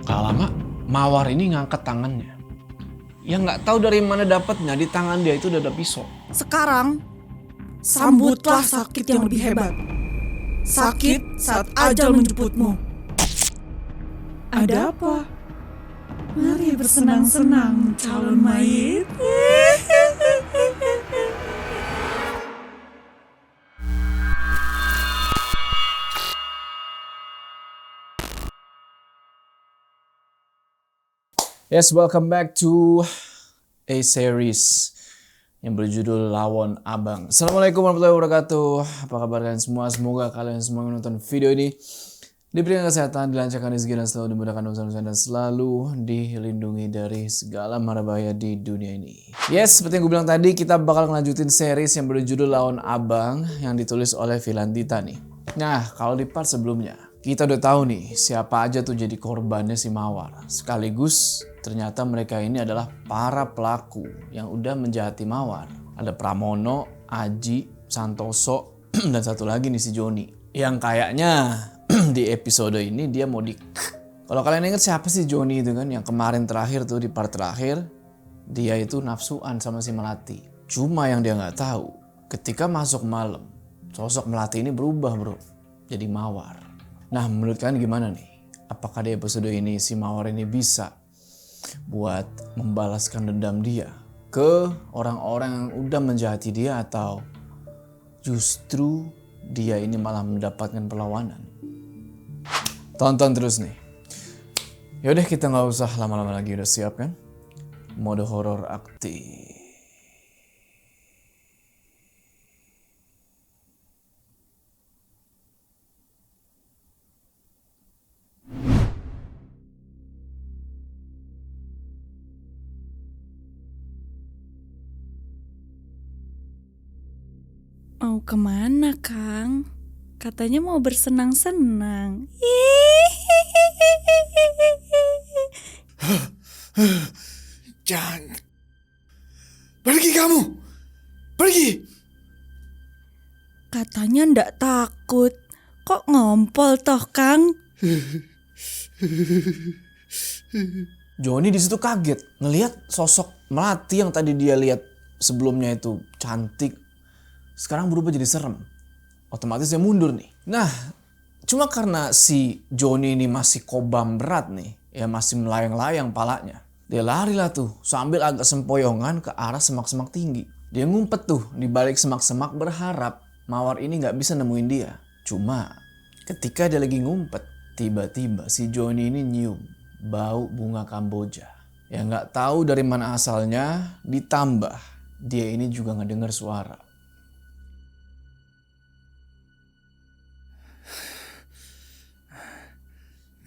Gak lama, Mawar ini ngangkat tangannya. Yang nggak tahu dari mana dapatnya di tangan dia itu udah ada pisau. Sekarang, sambutlah sakit yang lebih hebat. Sakit saat ajal menjemputmu. Ada apa? Mari bersenang-senang, calon mayit. Yes, welcome back to a series yang berjudul Lawon Abang. Assalamualaikum warahmatullahi wabarakatuh. Apa kabar kalian semua? Semoga kalian semua menonton video ini diberikan kesehatan, dilancarkan rezeki, dan selalu dimudahkan urusan-urusan, dan selalu dilindungi dari segala mara bahaya di dunia ini. Yes, seperti yang gue bilang tadi, kita bakal ngelanjutin series yang berjudul Lawon Abang yang ditulis oleh Vilandita nih. Nah, kalau di part sebelumnya, kita udah tahu nih siapa aja tuh jadi korbannya si Mawar. Sekaligus ternyata mereka ini adalah para pelaku yang udah menjahati Mawar. Ada Pramono, Aji, Santoso, dan satu lagi nih si Joni. Yang kayaknya di episode ini dia mau Kalau kalian ingat siapa sih Joni itu kan? Yang kemarin terakhir tuh di part terakhir, dia itu nafsuan sama si Melati. Cuma yang dia nggak tahu, ketika masuk malam, sosok Melati ini berubah bro, jadi Mawar. Nah, menurut kalian gimana nih? Apakah di episode ini si Mawar ini bisa buat membalaskan dendam dia ke orang-orang yang udah menjahati dia, atau justru dia ini malah mendapatkan perlawanan? Tonton terus nih. Yaudah, kita nggak usah lama-lama lagi. Udah siap kan? Mode horor aktif. Mau kemana, Kang? Katanya mau bersenang-senang. Jangan. Pergi kamu. Pergi. Katanya ndak takut. Kok ngompol toh, Kang? Joni di situ kaget ngelihat sosok Melati yang tadi dia lihat sebelumnya itu cantik, sekarang berubah jadi serem. Otomatis dia mundur nih. Nah, cuma karena si Joni ini masih kobam berat nih, ya masih melayang-layang palanya. Dia lari lah tuh sambil agak sempoyongan ke arah semak-semak tinggi. Dia ngumpet tuh di balik semak-semak berharap Mawar ini nggak bisa nemuin dia. Cuma ketika dia lagi ngumpet, tiba-tiba si Joni ini nyium bau bunga Kamboja. Ya nggak tahu dari mana asalnya, ditambah dia ini juga ngedengar suara.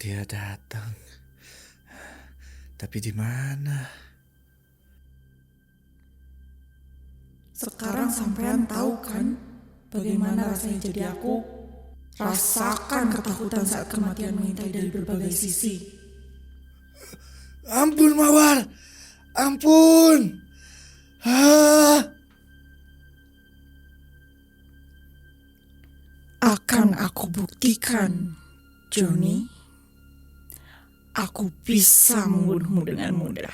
Dia datang. Tapi di mana? Sekarang sampean tahu kan bagaimana rasanya jadi aku? Rasakan ketakutan saat kematian mengintai dari berbagai sisi. Ampun Mawar. Ampun. Akan aku buktikan, Joni. Aku bisa membunuhmu dengan mudah.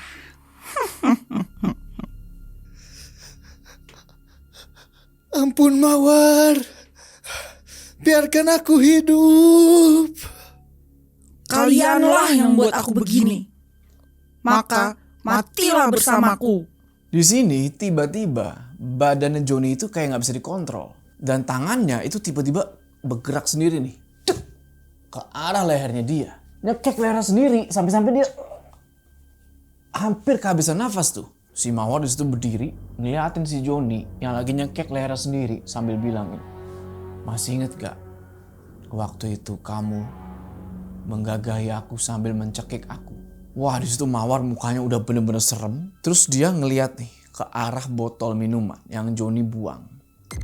Ampun Mawar. Biarkan aku hidup. Kalianlah yang buat aku begini. Maka matilah bersamaku. Di sini tiba-tiba badannya Joni itu kayak nggak bisa dikontrol, dan tangannya itu tiba-tiba bergerak sendiri nih, cek, ke arah lehernya dia, nyekek leher sendiri sampai-sampai dia hampir kehabisan nafas tuh. Si Mawar di situ berdiri ngeliatin si Joni yang lagi nyekek leher sendiri sambil bilang, masih inget gak waktu itu kamu menggagahi aku sambil mencekik aku? Wah, di situ Mawar mukanya udah bener-bener serem. Terus dia ngeliat nih ke arah botol minuman yang Joni buang.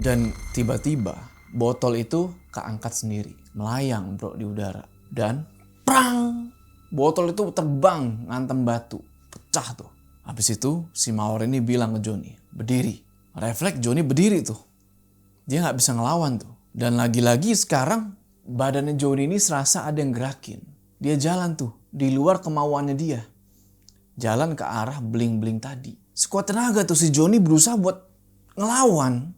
Dan tiba-tiba botol itu keangkat sendiri, melayang bro di udara. Dan prang! Botol itu terbang ngantem batu, pecah tuh. Habis itu si Mawar ini bilang ke Joni, berdiri. Refleks Joni berdiri tuh. Dia gak bisa ngelawan tuh. Dan lagi-lagi sekarang badannya Joni ini serasa ada yang gerakin. Dia jalan tuh di luar kemauannya dia. Jalan ke arah bling-bling tadi. Sekuat tenaga tuh si Johnny berusaha buat ngelawan.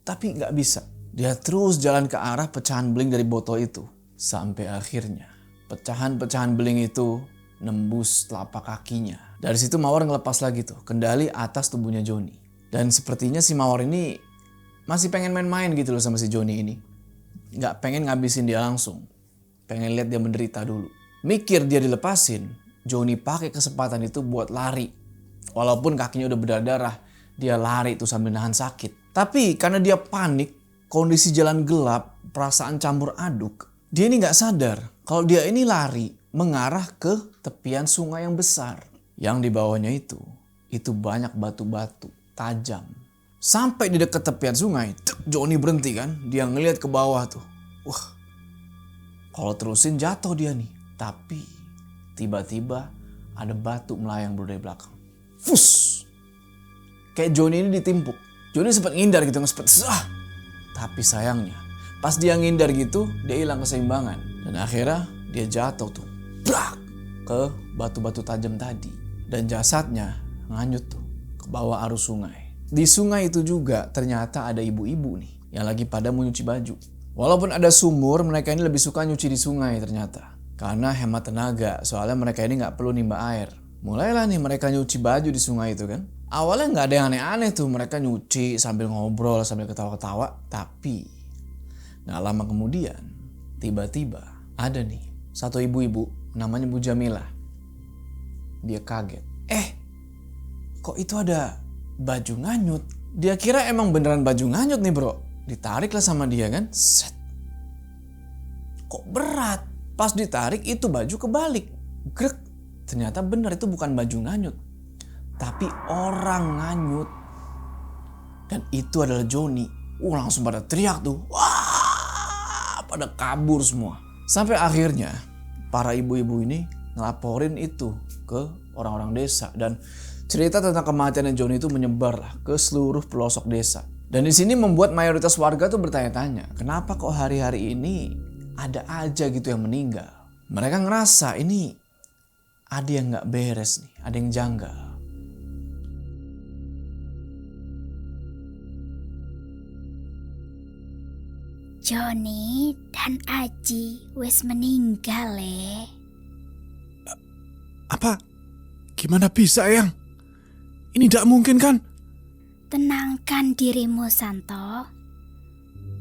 Tapi gak bisa. Dia terus jalan ke arah pecahan beling dari botol itu. Sampai akhirnya pecahan-pecahan beling itu nembus telapak kakinya. Dari situ Mawar ngelepas lagi tuh kendali atas tubuhnya Johnny. Dan sepertinya si Mawar ini masih pengen main-main gitu loh sama si Johnny ini. Gak pengen ngabisin dia langsung. Pengen lihat dia menderita dulu. Mikir dia dilepasin, Johnny pakai kesempatan itu buat lari. Walaupun kakinya udah berdarah, dia lari tuh sambil nahan sakit. Tapi karena dia panik, kondisi jalan gelap, perasaan campur aduk, dia ini gak sadar kalau dia ini lari mengarah ke tepian sungai yang besar. Yang di bawahnya itu banyak batu-batu tajam. Sampai di dekat tepian sungai, Johnny berhenti kan. Dia ngeliat ke bawah tuh. Wah, kalau terusin jatuh dia nih. Tapi tiba-tiba ada batu melayang dari belakang. Fus! Kayak Johnny ini ditimpuk. Johnny sempat ngindar gitu, tapi sayangnya pas dia ngindar gitu, dia hilang keseimbangan. Dan akhirnya dia jatuh tuh. Brak! Ke batu-batu tajam tadi. Dan jasadnya nganyut tuh ke bawah arus sungai. Di sungai itu juga ternyata ada ibu-ibu nih yang lagi pada mau nyuci baju. Walaupun ada sumur, mereka ini lebih suka nyuci di sungai ternyata. Karena hemat tenaga, soalnya mereka ini gak perlu nimba air. Mulailah nih mereka nyuci baju di sungai itu kan. Awalnya gak ada yang aneh-aneh tuh, mereka nyuci sambil ngobrol, sambil ketawa-ketawa. Tapi gak lama kemudian, tiba-tiba ada nih satu ibu-ibu namanya Bu Jamilah. Dia kaget. Kok itu ada baju nganyut? Dia kira emang beneran baju nganyut nih bro. Ditariklah sama dia kan. Set. Kok berat? Pas ditarik itu baju kebalik. Grek. Ternyata bener itu bukan baju nganyut. Tapi orang nganyut. Dan itu adalah Johnny. Langsung pada teriak tuh. Wah, pada kabur semua. Sampai akhirnya para ibu-ibu ini ngelaporin itu ke orang-orang desa. Dan cerita tentang kematian Johnny itu menyebar lah ke seluruh pelosok desa. Dan di sini membuat mayoritas warga tuh bertanya-tanya, kenapa kok hari-hari ini ada aja gitu yang meninggal. Mereka ngerasa ini ada yang gak beres nih, ada yang janggal. Johnny dan Aji wis meninggal Apa? Gimana bisa, Eyang? Ini tidak mungkin kan? Tenangkan dirimu, Santo.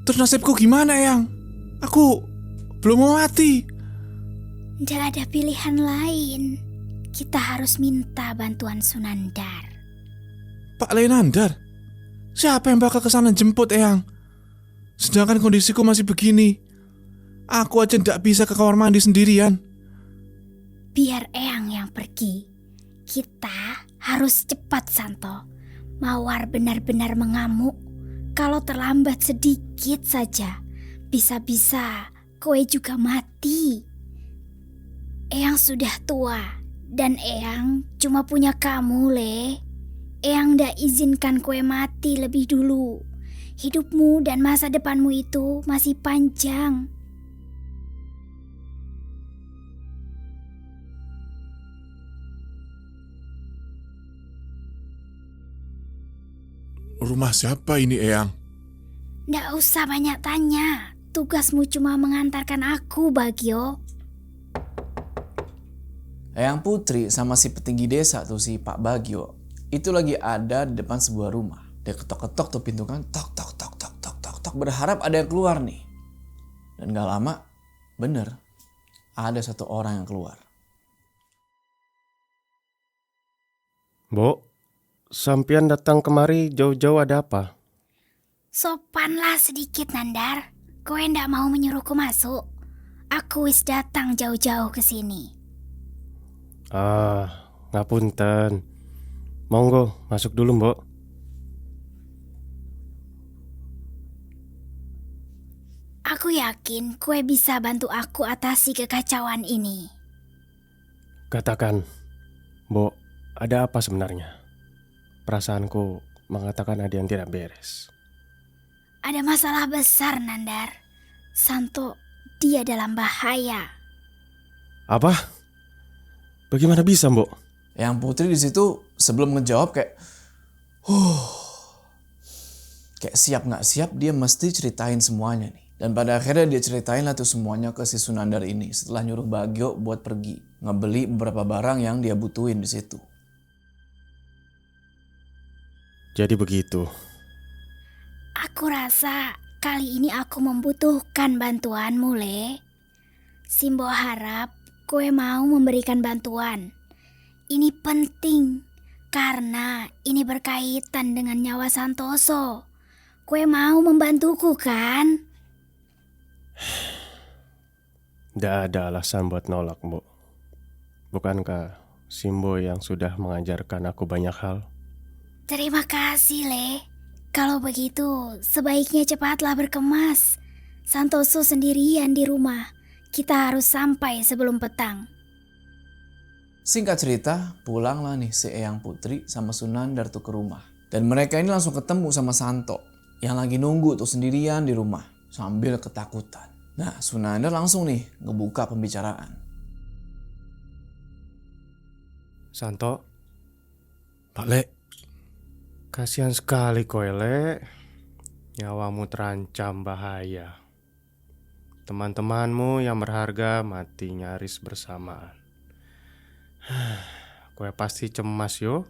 Terus nasibku gimana, Eyang? Aku belum mau mati. Nggak ada pilihan lain. Kita harus minta bantuan Sunandar. Pak Lenandar? Siapa yang bakal kesana jemput, Eyang? Sedangkan kondisiku masih begini. Aku aja tidak bisa ke kamar mandi sendirian. Biar Eyang yang pergi. Kita harus cepat, Santo. Mawar benar-benar mengamuk. Kalau terlambat sedikit saja, bisa-bisa kowe juga mati. Eyang sudah tua dan Eyang cuma punya kamu, Eyang ndak izinkan kowe mati lebih dulu. Hidupmu dan masa depanmu itu masih panjang. Rumah siapa ini, Eyang? Ndak usah banyak tanya. Tugasmu cuma mengantarkan aku, Bagio. Eyang Putri sama si petinggi desa tuh si Pak Bagio itu lagi ada di depan sebuah rumah. Dia ketok-ketok tuh pintu kan, tok tok tok tok tok tok tok, berharap ada yang keluar nih. Dan gak lama, bener, ada satu orang yang keluar. Mbok, sampean datang kemari jauh-jauh ada apa? Sopanlah sedikit, Nandar. Kowe ndak mau menyuruhku masuk. Aku wis datang jauh-jauh ke sini. Ngapunten. Monggo, masuk dulu, Mbok. Aku yakin kowe bisa bantu aku atasi kekacauan ini. Katakan, Mbok, ada apa sebenarnya? Perasaanku mengatakan ada yang tidak beres. Ada masalah besar, Nandar. Santo, dia dalam bahaya. Apa? Bagaimana bisa, Mbok? Yang Putri di situ sebelum ngejawab kayak kayak siap nggak siap dia mesti ceritain semuanya nih. Dan pada akhirnya dia ceritain lah tuh semuanya ke si Sunandar ini setelah nyuruh Bagio buat pergi ngebeli beberapa barang yang dia butuhin di situ. Jadi begitu. Aku rasa kali ini aku membutuhkan bantuanmu, Le. Simbo harap kue mau memberikan bantuan. Ini penting karena ini berkaitan dengan nyawa Santoso. Kue mau membantuku kan? Tidak ada alasan buat nolak, Mbok. Bukankah Simbo yang sudah mengajarkan aku banyak hal? Terima kasih, Le. Kalau begitu, sebaiknya cepatlah berkemas. Santoso sendirian di rumah. Kita harus sampai sebelum petang. Singkat cerita, pulanglah nih si Eyang Putri sama Sunandar tuh ke rumah. Dan mereka ini langsung ketemu sama Santo yang lagi nunggu tuh sendirian di rumah sambil ketakutan. Nah, Sunandar langsung nih ngebuka pembicaraan. Santo, Pak Le, kasihan sekali kowe, Le. Nyawamu terancam bahaya. Teman-temanmu yang berharga mati nyaris bersamaan. Kowe pasti cemas yo.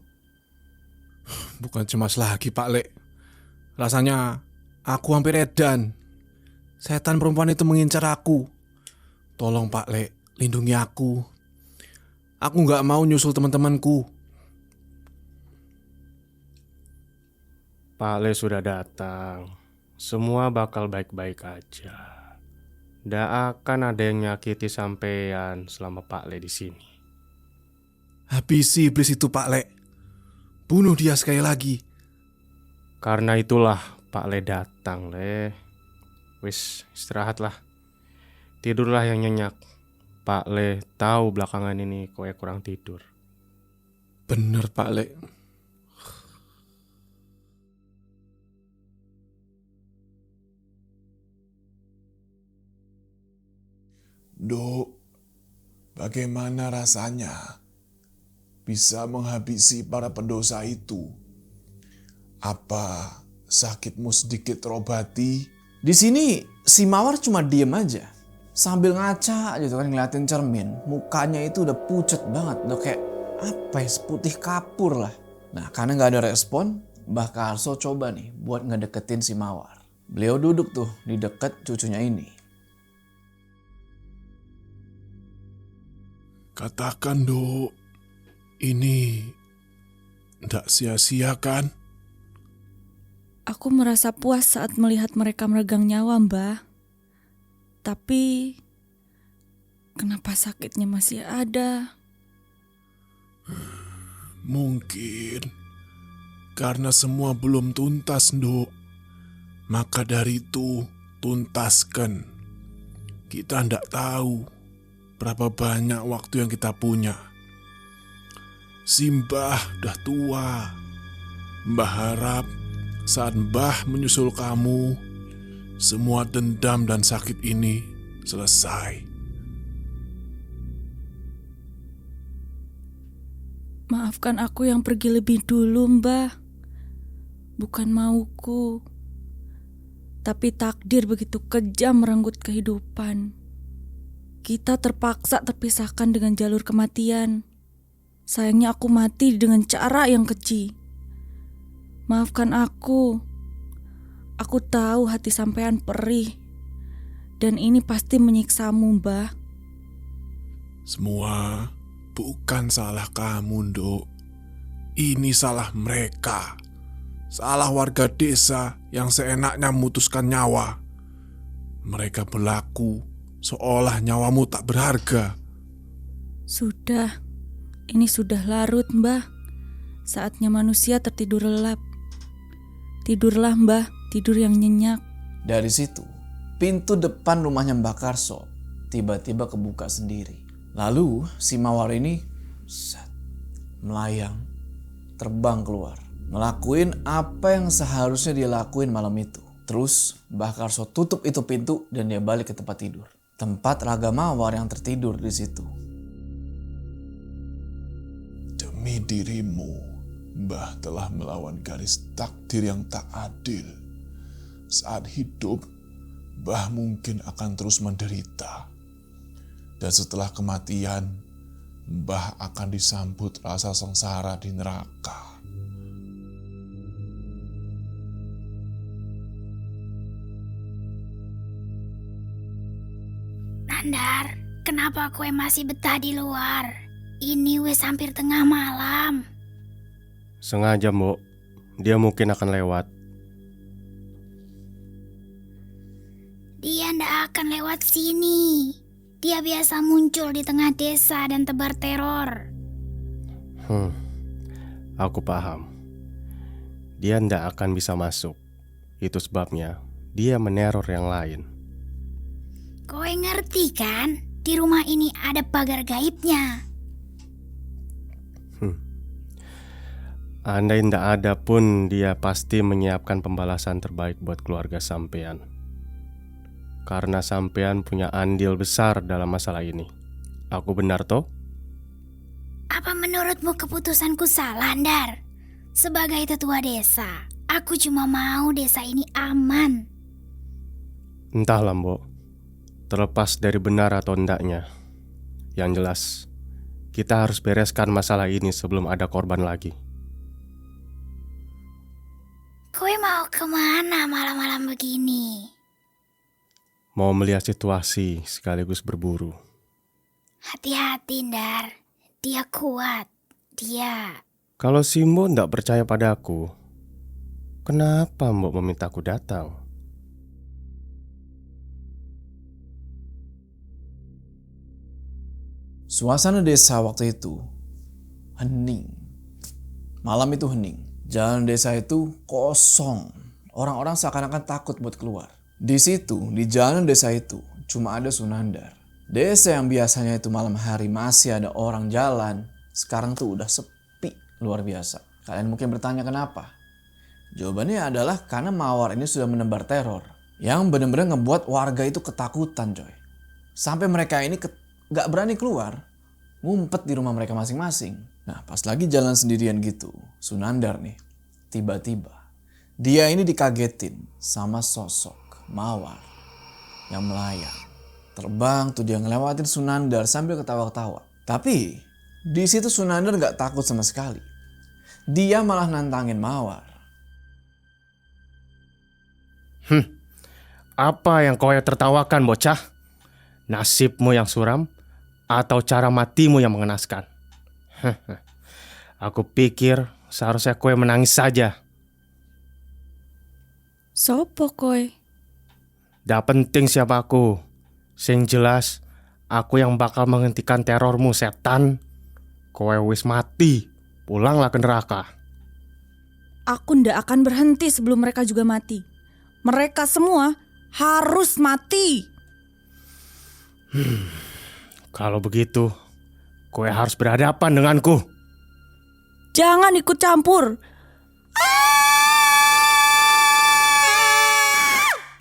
bukan cemas lagi Pak Le. Rasanya aku hampir edan. Setan perempuan itu mengincar aku. Tolong Pak Le, lindungi aku. Aku gak mau nyusul teman-temanku. Pak Le sudah datang. Semua bakal baik-baik aja. Nggak akan ada yang nyakiti sampean selama Pak Le di sini. Habisi iblis itu Pak Le. Bunuh dia sekali lagi. Karena itulah Pak Le datang, Le. Wis, istirahatlah. Tidurlah yang nyenyak. Pak Le tahu belakangan ini kowe kurang tidur. Bener Pak Le. Dok, bagaimana rasanya bisa menghabisi para pendosa itu? Apa sakitmu sedikit terobati? Di sini si Mawar cuma diem aja sambil ngaca gitu kan ngeliatin cermin. Mukanya itu udah pucet banget, udah kayak apa ya, putih kapur lah. Nah, karena nggak ada respon, Mbah Karso coba nih buat ngedeketin si Mawar. Beliau duduk tuh di deket cucunya ini. Katakan dok, ini ndak sia-sia kan? Aku merasa puas saat melihat mereka meregang nyawa, Mbah. Tapi kenapa sakitnya masih ada? Mungkin karena semua belum tuntas, Dok. Maka dari itu tuntaskan. Kita ndak tahu berapa banyak waktu yang kita punya. Simbah udah tua. Mbah harap saat Mbah menyusul kamu, semua dendam dan sakit ini selesai. Maafkan aku yang pergi lebih dulu, Mbah. Bukan mauku. Tapi takdir begitu kejam merenggut kehidupan. Kita terpaksa terpisahkan dengan jalur kematian. Sayangnya aku mati dengan cara yang keji. Maafkan aku. Aku tahu hati sampean perih. Dan ini pasti menyiksamu, Mbah. Semua bukan salah kamu, Nduk. Ini salah mereka. Salah warga desa yang seenaknya memutuskan nyawa. Mereka berlaku seolah nyawamu tak berharga. Sudah. Ini sudah larut, Mbah. Saatnya manusia tertidur lelap. Tidurlah, Mbah. Tidur yang nyenyak. Dari situ, pintu depan rumahnya Mbak Karso tiba-tiba kebuka sendiri. Lalu si Mawar ini melayang, terbang keluar. Ngelakuin apa yang seharusnya dia lakuin malam itu. Terus Mbak Karso tutup itu pintu dan dia balik ke tempat tidur. Tempat Raga Mawar yang tertidur di situ. Demi dirimu, Mbah telah melawan garis takdir yang tak adil. Saat hidup, Mbah mungkin akan terus menderita. Dan setelah kematian, Mbah akan disambut rasa sengsara di neraka. Nandar, kenapa kue masih betah di luar? Ini wes hampir tengah malam. Sengaja, Mbok. Dia mungkin akan lewat. Dia ndak akan lewat sini. Dia biasa muncul di tengah desa dan tebar teror. Aku paham. Dia ndak akan bisa masuk. Itu sebabnya dia meneror yang lain. Kowe ngerti kan? Di rumah ini ada pagar gaibnya. Andai ndak ada pun, dia pasti menyiapkan pembalasan terbaik buat keluarga sampean. Karena sampean punya andil besar dalam masalah ini. Aku benar toh? Apa menurutmu keputusanku salah, Ndar? Sebagai tetua desa, aku cuma mau desa ini aman. Entahlah, Mbok. Terlepas dari benar atau endaknya, yang jelas, kita harus bereskan masalah ini sebelum ada korban lagi. Kowe mau kemana malam-malam begini? Mau melihat situasi sekaligus berburu. Hati-hati, Ndar. Dia kuat. Dia... Kalau si Mbok ndak percaya padaku, kenapa Mbok memintaku datang? Suasana desa waktu itu hening. Malam itu hening. Jalan desa itu kosong. Orang-orang seakan-akan takut buat keluar. Di situ, di jalan desa itu, cuma ada Sunandar. Desa yang biasanya itu malam hari masih ada orang jalan, sekarang tuh udah sepi luar biasa. Kalian mungkin bertanya kenapa? Jawabannya adalah karena Mawar ini sudah menebar teror. Yang benar-benar ngebuat warga itu ketakutan, coy. Sampai mereka ini gak berani keluar, ngumpet di rumah mereka masing-masing. Nah, pas lagi jalan sendirian gitu, Sunandar nih, tiba-tiba dia ini dikagetin sama sosok Mawar yang melayang. Terbang tuh dia ngelewatin Sunandar sambil ketawa-ketawa. Tapi di situ Sunandar gak takut sama sekali. Dia malah nantangin Mawar. Apa yang kau tertawakan, bocah? Nasibmu yang suram atau cara matimu yang mengenaskan? Aku pikir seharusnya kowe menangis saja. Sopo kowe? Dak penting siapa aku. Sing jelas, aku yang bakal menghentikan terormu, setan. Kowe wis mati. Pulanglah ke neraka. Aku ndak akan berhenti sebelum mereka juga mati. Mereka semua harus mati. Kalau begitu, kowe harus berhadapan denganku. Jangan ikut campur.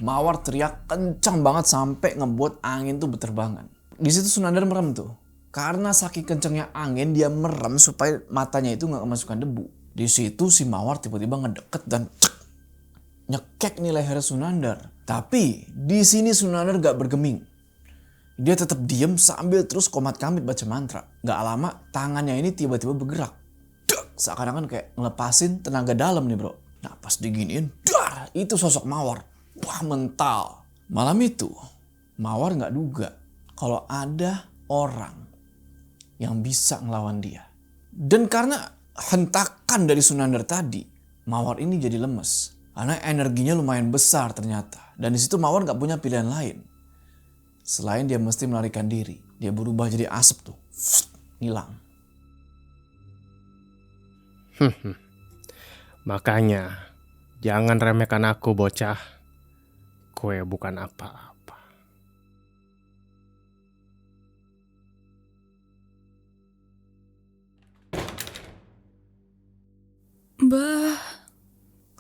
Mawar teriak kencang banget sampai ngebuat angin tuh berterbangan. Di situ Sunandar merem tuh. Karena saking kencangnya angin, dia merem supaya matanya itu nggak kemasukan debu. Di situ si Mawar tiba-tiba ngedeket dan nyekek nih leher Sunandar. Tapi di sini Sunandar gak bergeming. Dia tetap diem sambil terus komat-kamit baca mantra. Gak lama tangannya ini tiba-tiba bergerak. Seakan-akan kayak ngelepasin tenaga dalam nih bro. Nah pas diginiin, dar, itu sosok Mawar. Wah mental. Malam itu Mawar gak duga kalau ada orang yang bisa ngelawan dia. Dan karena hentakan dari Sunandar tadi, Mawar ini jadi lemes. Karena energinya lumayan besar ternyata. Dan di situ Mawar gak punya pilihan lain. Selain dia mesti melarikan diri. Dia berubah jadi asap tuh. Hilang. Makanya, jangan remehkan aku, bocah. Kowe bukan apa-apa. Mbah,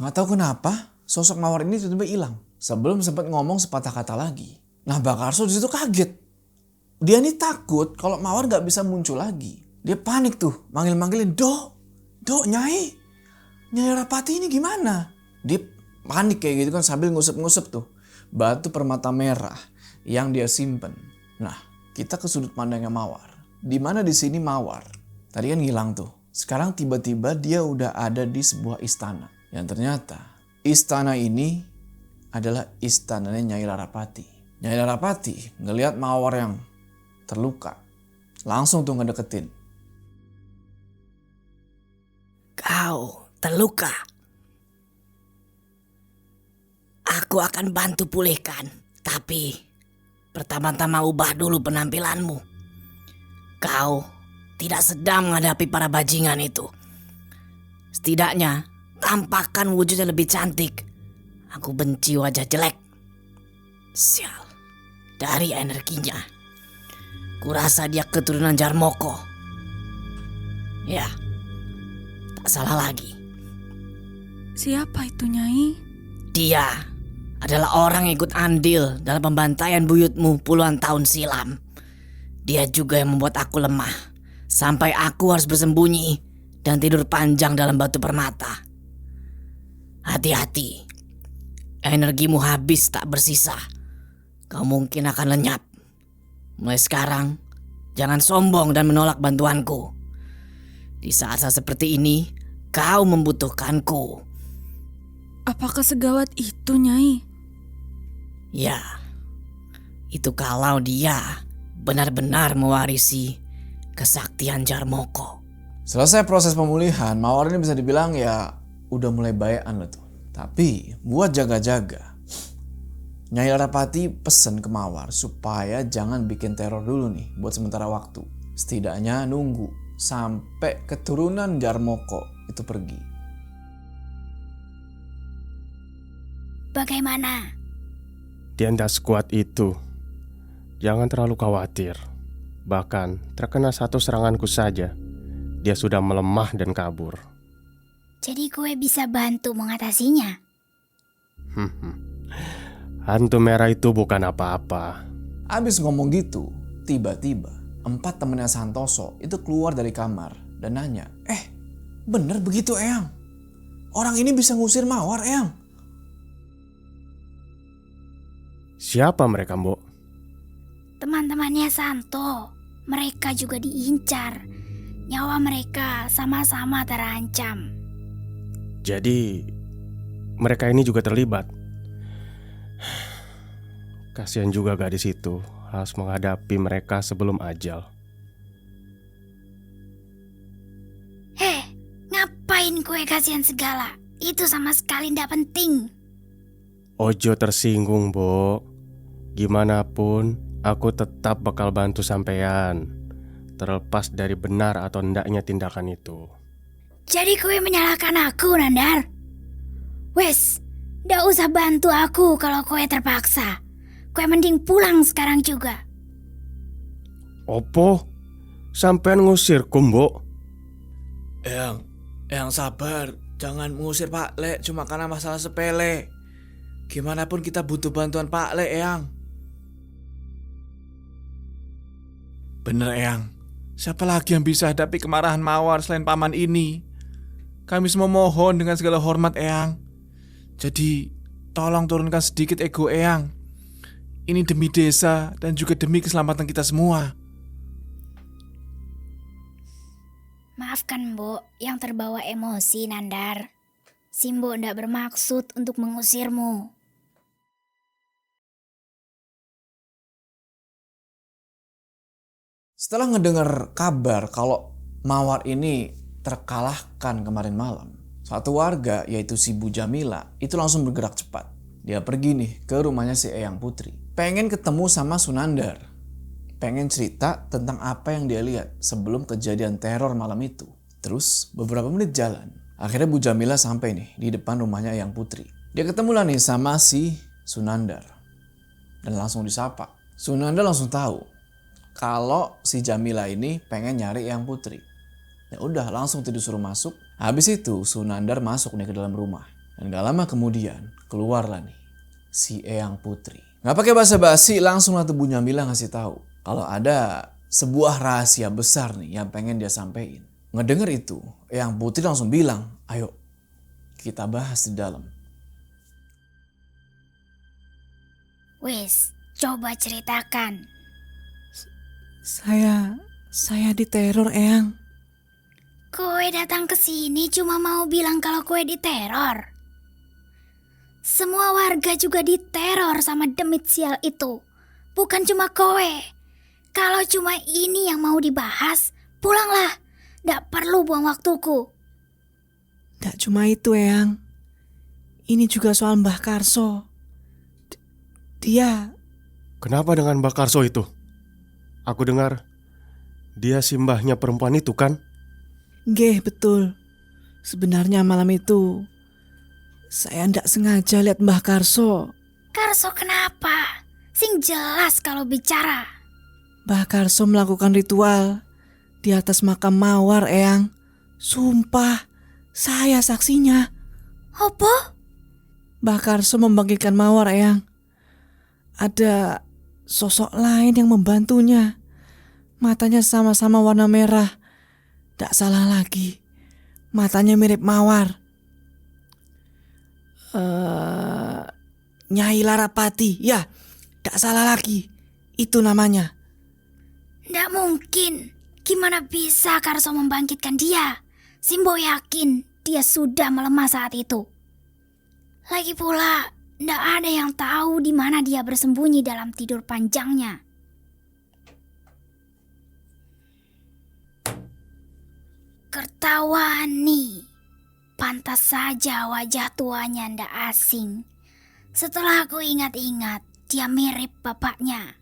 Gak tahu kenapa sosok Mawar ini tiba-tiba hilang. Sebelum sempat ngomong sepatah kata lagi. Nah Mbak Karso di situ kaget. Dia ini takut kalau Mawar gak bisa muncul lagi. Dia panik tuh, manggil-manggilin, Dok, Nyai Larapati ini gimana? Dia panik kayak gitu kan sambil ngusep-ngusep tuh batu permata merah yang dia simpen. Nah, kita ke sudut pandangnya Mawar. Di mana di sini Mawar? Tadi kan ngilang tuh. Sekarang tiba-tiba dia udah ada di sebuah istana. Yang ternyata istana ini adalah istananya Nyai Larapati. Nyai Larapati ngelihat Mawar yang terluka. Langsung tuh ngedeketin. Kau terluka. Aku akan bantu pulihkan. Tapi pertama-tama ubah dulu penampilanmu. Kau tidak sedang menghadapi para bajingan itu. Setidaknya tampakkan wujudnya lebih cantik. Aku benci wajah jelek. Sial. Dari energinya, kurasa dia keturunan Jarmoko. Ya, tak salah lagi. Siapa itu, Nyai? Dia adalah orang yang ikut andil dalam pembantaian buyutmu puluhan tahun silam. Dia juga yang membuat aku lemah, sampai aku harus bersembunyi dan tidur panjang dalam batu permata. Hati-hati, energimu habis tak bersisa. Kau mungkin akan lenyap. Mulai sekarang, jangan sombong dan menolak bantuanku. Di saat-saat seperti ini, kau membutuhkanku. Apakah segawat itu, Nyai? Ya, itu kalau dia benar-benar mewarisi kesaktian Jarmoko. Selesai proses pemulihan, Mawar ini bisa dibilang ya udah mulai bayan lah tuh. Tapi buat jaga-jaga, Nyai Larapati pesen ke Mawar supaya jangan bikin teror dulu nih buat sementara waktu. Setidaknya nunggu sampai keturunan Jarmoko itu pergi. Bagaimana? Dia tidak sekuat itu. Jangan terlalu khawatir. Bahkan terkena satu seranganku saja, dia sudah melemah dan kabur. Jadi gue bisa bantu mengatasinya? Hantu merah itu bukan apa-apa. Abis ngomong gitu, tiba-tiba 4 temennya Santoso itu keluar dari kamar dan nanya, bener begitu Eyang? Orang ini bisa ngusir Mawar Eyang? Siapa mereka, Mbok? Teman-temannya Santo, mereka juga diincar. Nyawa mereka sama-sama terancam. Jadi mereka ini juga terlibat. Kasihan juga gadis itu harus menghadapi mereka sebelum ajal. Ngapain gue kasihan segala? Itu sama sekali ndak penting. Ojo tersinggung, Mbok. Gimana pun aku tetap bakal bantu sampean, terlepas dari benar atau endaknya tindakan itu. Jadi gue menyalahkan aku, Nandar? Wes, ndak usah bantu aku kalau gue terpaksa. Gue mending pulang sekarang juga. Opo? Sampean ngusirku, Mbok? Eyang sabar, jangan mengusir Pak Le cuma karena masalah sepele. Gimana pun kita butuh bantuan Pak Le, Eyang. Bener Eyang, siapa lagi yang bisa hadapi kemarahan Mawar selain paman ini? Kami semua mohon dengan segala hormat Eyang. Jadi tolong turunkan sedikit ego Eyang. Ini demi desa dan juga demi keselamatan kita semua. Maafkan Mbok yang terbawa emosi, Nandar. Simbo ndak bermaksud untuk mengusirmu. Setelah ngedengar kabar kalau Mawar ini terkalahkan kemarin malam, satu warga yaitu si Bu Jamila itu langsung bergerak cepat. Dia pergi nih ke rumahnya si Eyang Putri. Pengen ketemu sama Sunandar. Pengen cerita tentang apa yang dia lihat sebelum kejadian teror malam itu. Terus beberapa menit jalan, akhirnya Bu Jamila sampai nih di depan rumahnya Eyang Putri. Dia ketemu lah nih sama si Sunandar. Dan langsung disapa. Sunandar langsung tahu kalau si Jamila ini pengen nyari Eyang Putri. Ya udah langsung disuruh masuk. Habis itu Sunandar masuk nih ke dalam rumah. Dan gak lama kemudian keluarlah nih si Eyang Putri. Gak pakai basa-basi langsung lah tuh Bu Jamila ngasih tahu kalau ada sebuah rahasia besar nih yang pengen dia sampein. Ngedenger itu, Eyang Putri langsung bilang, ayo kita bahas di dalam. Wis, coba ceritakan. Saya diteror, Eyang. Kowe datang ke sini cuma mau bilang kalau kowe diteror. Semua warga juga diteror sama demit sial itu. Bukan cuma kowe. Kalau cuma ini yang mau dibahas, pulanglah. Nggak perlu buang waktuku. Nggak cuma itu, Eyang. Ini juga soal Mbah Karso. Dia... Kenapa dengan Mbak Karso itu? Aku dengar dia si mbahnya perempuan itu kan? Nggih, betul. Sebenarnya malam itu saya ndak sengaja lihat Mbah Karso. Karso kenapa? Sing jelas kalau bicara. Mbah Karso melakukan ritual di atas makam Mawar, Eyang. Sumpah, saya saksinya. Apa? Mbah Karso membangkitkan Mawar, Eyang. Ada sosok lain yang membantunya. Matanya sama-sama warna merah. Tak salah lagi, matanya mirip Mawar. Nyai Larapati, ya, tak salah lagi. Itu namanya. Nggak mungkin. Gimana bisa Karso membangkitkan dia? Simbo yakin dia sudah melemah saat itu. Lagi pula, nggak ada yang tahu di mana dia bersembunyi dalam tidur panjangnya. Kertawani, pantas saja wajah tuanya ndak asing. Setelah aku ingat-ingat, dia mirip bapaknya,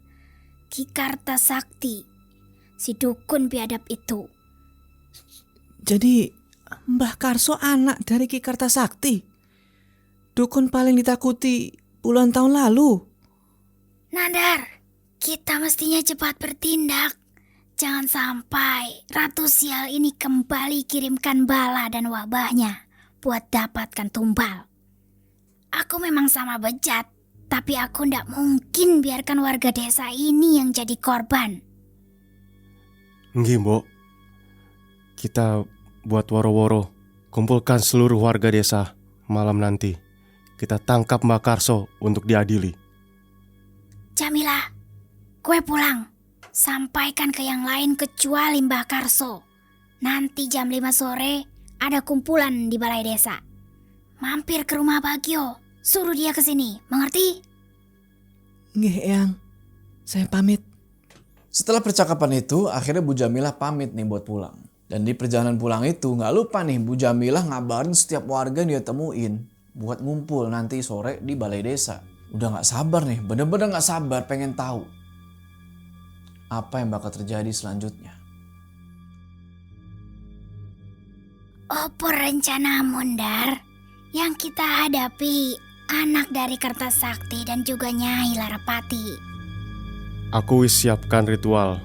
Ki Kartasakti, si dukun biadab itu. Jadi Mbah Karso anak dari Ki Kartasakti, dukun paling ditakuti puluhan tahun lalu. Nandar, kita mestinya cepat bertindak. Jangan sampai Ratu Sial ini kembali kirimkan bala dan wabahnya buat dapatkan tumbal. Aku memang sama bejat, tapi aku ndak mungkin biarkan warga desa ini yang jadi korban. Nggih, Mbok. Kita buat woro-woro, kumpulkan seluruh warga desa malam nanti. Kita tangkap Mbak Karso untuk diadili. Jamila, kue pulang. Sampaikan ke yang lain kecuali Mbah Karso. Nanti jam 5 sore ada kumpulan di balai desa. Mampir ke rumah Bagio, suruh dia ke sini, mengerti? Nggih, Eyang. Saya pamit. Setelah percakapan itu, akhirnya Bu Jamilah pamit nih buat pulang. Dan di perjalanan pulang itu, gak lupa nih Bu Jamilah ngabarin setiap warga yang dia temuin buat ngumpul nanti sore di balai desa. Udah gak sabar nih, bener-bener gak sabar pengen tahu apa yang bakal terjadi selanjutnya. Apa rencanamu, Ndar? Yang kita hadapi anak dari Kartasakti dan juga Nyai Larapati. Aku wis siapkan ritual.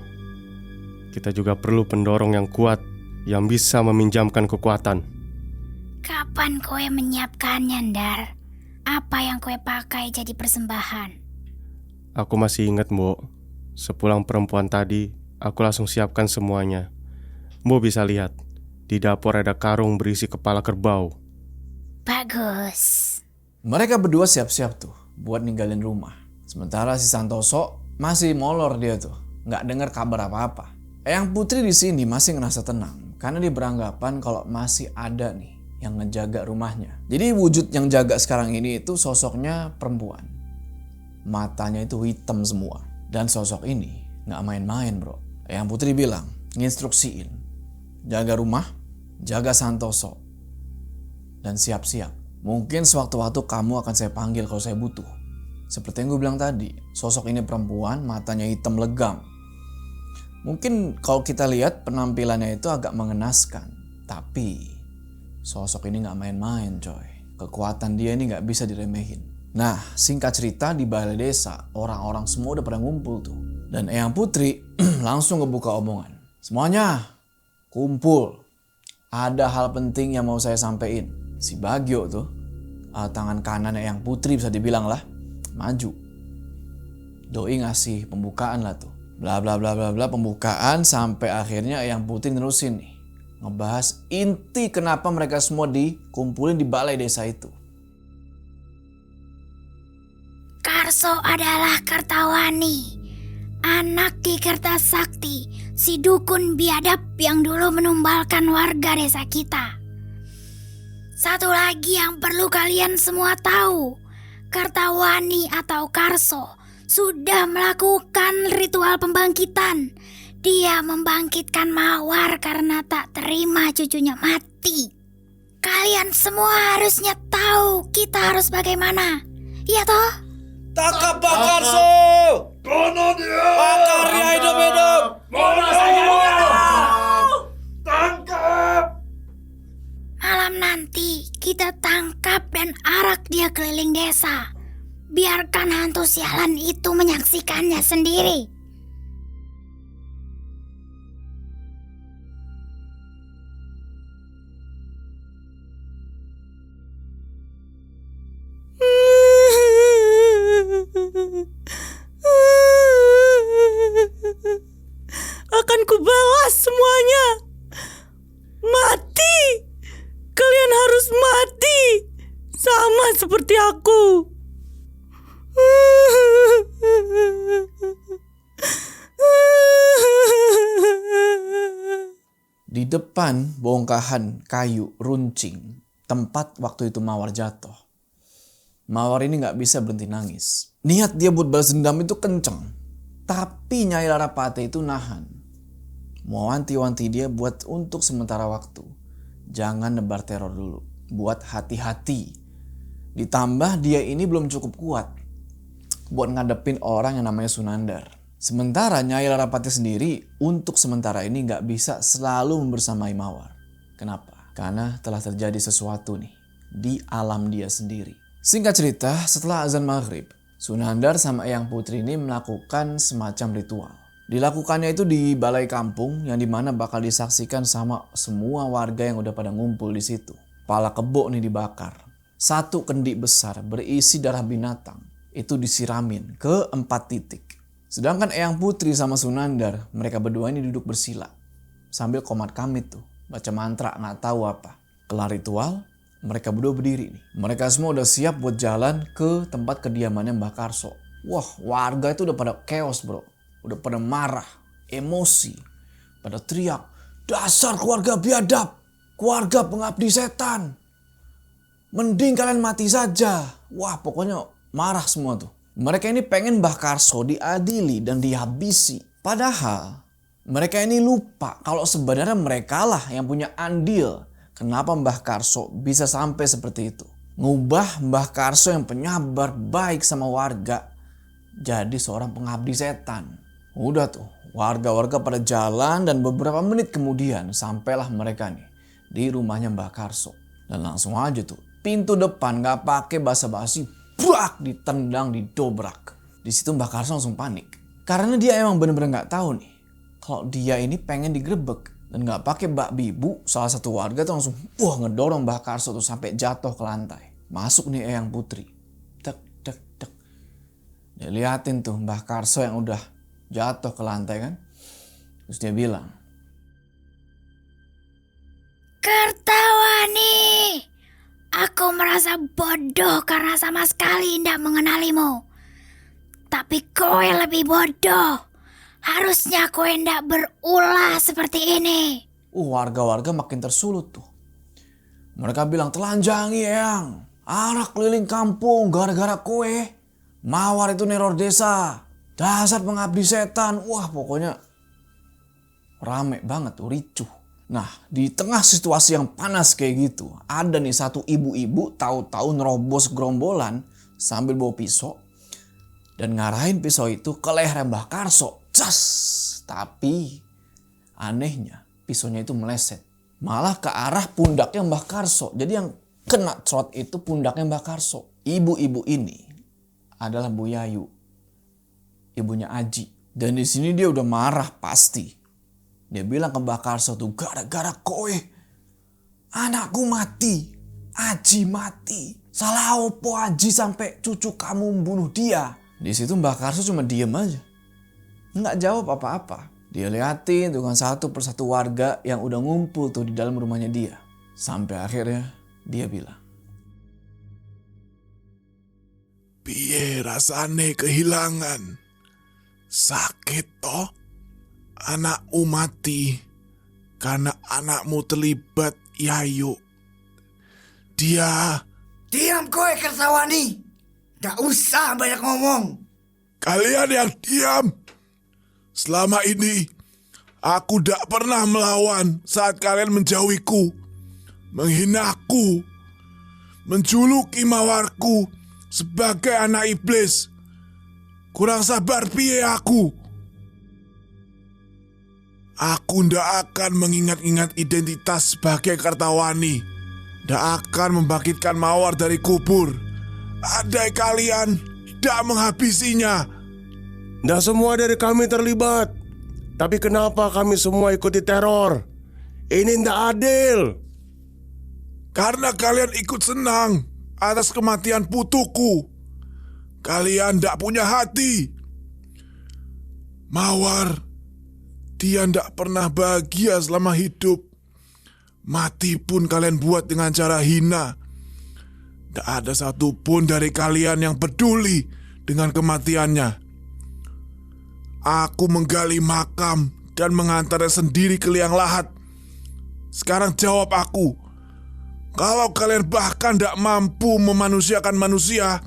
Kita juga perlu pendorong yang kuat yang bisa meminjamkan kekuatan. Kapan kowe menyiapkannya, Ndar? Apa yang kowe pakai jadi persembahan? Aku masih ingat, Mbok. Sepulang perempuan tadi, aku langsung siapkan semuanya. Mbok bisa lihat, di dapur ada karung berisi kepala kerbau. Bagus. Mereka berdua siap-siap tuh buat ninggalin rumah. Sementara si Santoso masih molor dia tuh, nggak dengar kabar apa-apa. Eyang Putri di sini masih ngerasa tenang karena dia beranggapan kalau masih ada nih yang ngejaga rumahnya. Jadi wujud yang jaga sekarang ini itu sosoknya perempuan. Matanya itu hitam semua. Dan sosok ini gak main-main, bro. Eyang Putri bilang, nginstruksiin, jaga rumah, jaga Santoso, dan siap-siap. Mungkin sewaktu-waktu kamu akan saya panggil kalau saya butuh. Seperti yang gue bilang tadi, sosok ini perempuan, matanya hitam legam. Mungkin kalau kita lihat penampilannya itu agak mengenaskan. Tapi sosok ini gak main-main, coy. Kekuatan dia ini gak bisa diremehin. Nah, singkat cerita di balai desa, orang-orang semua udah pada ngumpul tuh. Dan Eyang Putri langsung ngebuka omongan. Semuanya, kumpul. Ada hal penting yang mau saya sampein. Si Bagio tuh, tangan kanan Eyang Putri bisa dibilang lah, maju. Doi ngasih pembukaan lah tuh. Bla bla bla bla bla, pembukaan sampai akhirnya Eyang Putri nerusin nih. Ngebahas inti kenapa mereka semua dikumpulin di balai desa itu. Karso adalah Kertawani, anak Ki Kertasakti, si dukun biadab yang dulu menumbalkan warga desa kita. Satu lagi yang perlu kalian semua tahu, Kertawani atau Karso sudah melakukan ritual pembangkitan. Dia membangkitkan Mawar karena tak terima cucunya mati. Kalian semua harusnya tahu kita harus bagaimana, iya toh? Tangkap Pak Karso! Bunuh dia! Bakar dia hidup-hidup! Bunuh saja dia! Tangkap! Malam nanti kita tangkap dan arak dia keliling desa. Biarkan hantu sialan itu menyaksikannya sendiri. Akan kubalas semuanya. Mati. Kalian harus mati. Sama seperti aku. Di depan bongkahan kayu runcing, tempat waktu itu Mawar jatuh. Mawar ini gak bisa berhenti nangis. Niat dia buat balas dendam itu kenceng. Tapi Nyai Larapati itu nahan. Mau wanti-wanti dia buat untuk sementara waktu. Jangan nebar teror dulu. Buat hati-hati. Ditambah dia ini belum cukup kuat buat ngadepin orang yang namanya Sunandar. Sementara Nyai Larapati sendiri untuk sementara ini gak bisa selalu membersamai Mawar. Kenapa? Karena telah terjadi sesuatu nih di alam dia sendiri. Singkat cerita, setelah azan maghrib, Sunandar sama Eyang Putri ini melakukan semacam ritual. Dilakukannya itu di balai kampung yang dimana bakal disaksikan sama semua warga yang udah pada ngumpul di situ. Pala kebo nih dibakar. Satu kendi besar berisi darah binatang itu disiramin ke 4 titik. Sedangkan Eyang Putri sama Sunandar, mereka berdua ini duduk bersila sambil komat kamit tuh, baca mantra nggak tahu apa. Kelar ritual, mereka berdua berdiri nih. Mereka semua udah siap buat jalan ke tempat kediamannya Mbah Karso. Wah, warga itu udah pada chaos bro. Udah pada marah, emosi, pada teriak, dasar keluarga biadab, keluarga pengabdi setan. Mending kalian mati saja. Wah, pokoknya marah semua tuh. Mereka ini pengen Mbah Karso diadili dan dihabisi. Padahal mereka ini lupa kalau sebenarnya mereka lah yang punya andil. Kenapa Mbah Karso bisa sampai seperti itu? Ngubah Mbah Karso yang penyabar baik sama warga jadi seorang pengabdi setan. Udah tuh, warga-warga pada jalan dan beberapa menit kemudian sampailah mereka nih di rumahnya Mbah Karso. Dan langsung aja tuh, pintu depan gak pakai basa-basi, brak, ditendang, didobrak. Di situ Mbah Karso langsung panik. Karena dia emang bener-bener gak tahu nih kalau dia ini pengen digerebek. Dan gak pakai Mbak Bibu, salah satu warga tuh langsung ngedorong Mbah Karso tuh sampai jatuh ke lantai. Masuk nih Eyang Putri. Tek, tek, tek. Dia liatin tuh Mbah Karso yang udah jatuh ke lantai kan. Terus dia bilang, Kertawani, aku merasa bodoh karena sama sekali tidak mengenalimu. Tapi kowe lebih bodoh. Harusnya kowe tidak berulah seperti ini. Warga-warga makin tersulut tuh. Mereka bilang, telanjangi Eyang. Arak keliling kampung gara-gara kowe. Mawar itu neror desa. Dasar pengabdi setan. Wah, pokoknya rame banget tuh, ricuh. Nah, di tengah situasi yang panas kayak gitu, ada nih satu ibu-ibu tahu-tahu nerobos gerombolan sambil bawa pisau dan ngarahin pisau itu ke leher Mbah Karso. Cas! Tapi anehnya pisaunya itu meleset. Malah ke arah pundaknya Mbah Karso. Jadi yang kena cerot itu pundaknya Mbah Karso. Ibu-ibu ini adalah Bu Yayu, ibunya Aji. Dan di sini dia udah marah pasti. Dia bilang ke Mbah Karso tuh, gara-gara kowe anakku mati, Aji mati. Salah opo Aji sampai cucu kamu membunuh dia? Di situ Mbah Karso cuma diem aja. nggak jawab apa-apa. Dia liatin tuh kan satu persatu warga yang udah ngumpul tuh di dalam rumahnya dia. Sampai akhirnya dia bilang, Piye rasane kehilangan? Sakit toh? Anakmu mati karena anakmu terlibat Yayu. Dia... Diam kowe Kersawani. Gak usah banyak ngomong. Kalian yang diam. Selama ini, aku tidak pernah melawan saat kalian menjauhiku, menghinaku, menjuluki mawarku sebagai anak iblis. Kurang sabar piye aku. Aku ndak akan mengingat-ingat identitas sebagai Kartawani. Ndak akan membangkitkan mawar dari kubur. Andai kalian tidak menghabisinya. Nggak semua dari kami terlibat. Tapi kenapa kami semua ikuti teror? Ini nggak adil. Karena kalian ikut senang atas kematian putuku. Kalian tidak punya hati. Mawar, dia tidak pernah bahagia selama hidup. Mati pun kalian buat dengan cara hina. Tidak ada satupun dari kalian yang peduli dengan kematiannya. Aku menggali makam dan mengantarnya sendiri ke liang lahat. Sekarang jawab aku. Kalau kalian bahkan tidak mampu memanusiakan manusia,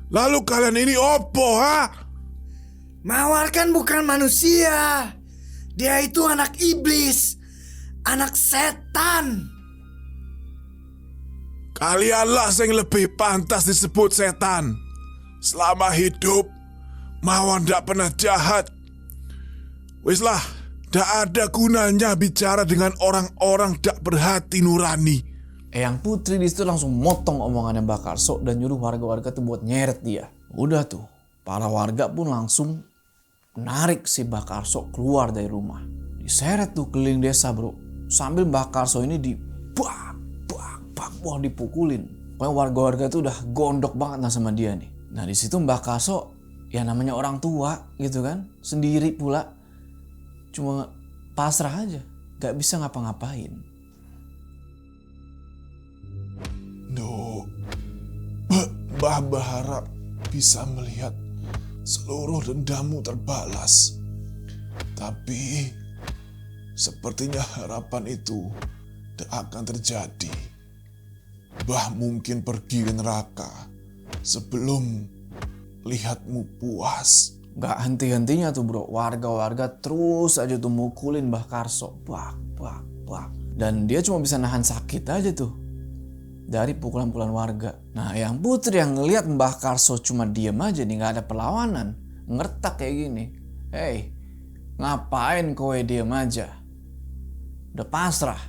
lalu kalian ini opo, ha? Mawar kan bukan manusia. Dia itu anak iblis. Anak setan. Kalianlah yang lebih pantas disebut setan. Selama hidup, Mawar tidak pernah jahat. Wislah, tidak ada gunanya bicara dengan orang-orang tidak berhati nurani. Eyang Putri di situ langsung motong omongannya Mbak Karso dan nyuruh warga-warga tuh buat nyeret dia. Udah tuh, para warga pun langsung narik si Mbak Karso keluar dari rumah. Diseret tuh keliling desa bro. Sambil Mbak Karso ini wah dipukulin. Pokoknya warga-warga tuh udah gondok banget lah sama dia nih. Nah di situ Mbak Karso, ya namanya orang tua gitu kan, sendiri pula. Cuma pasrah aja, gak bisa ngapa-ngapain. Mbah berharap bisa melihat seluruh dendammu terbalas. Tapi sepertinya harapan itu tidak akan terjadi. Mbah mungkin pergi ke neraka sebelum lihatmu puas. Gak henti-hentinya tuh bro, warga-warga terus aja tuh mukulin Mbah Karso. Bak. Dan dia cuma bisa nahan sakit aja tuh dari pukulan-pukulan warga. Nah Eyang Putri yang ngelihat Mbah Karso cuma diem aja nih, gak ada perlawanan, ngertak kayak gini. Hei, ngapain kowe diem aja? Udah pasrah,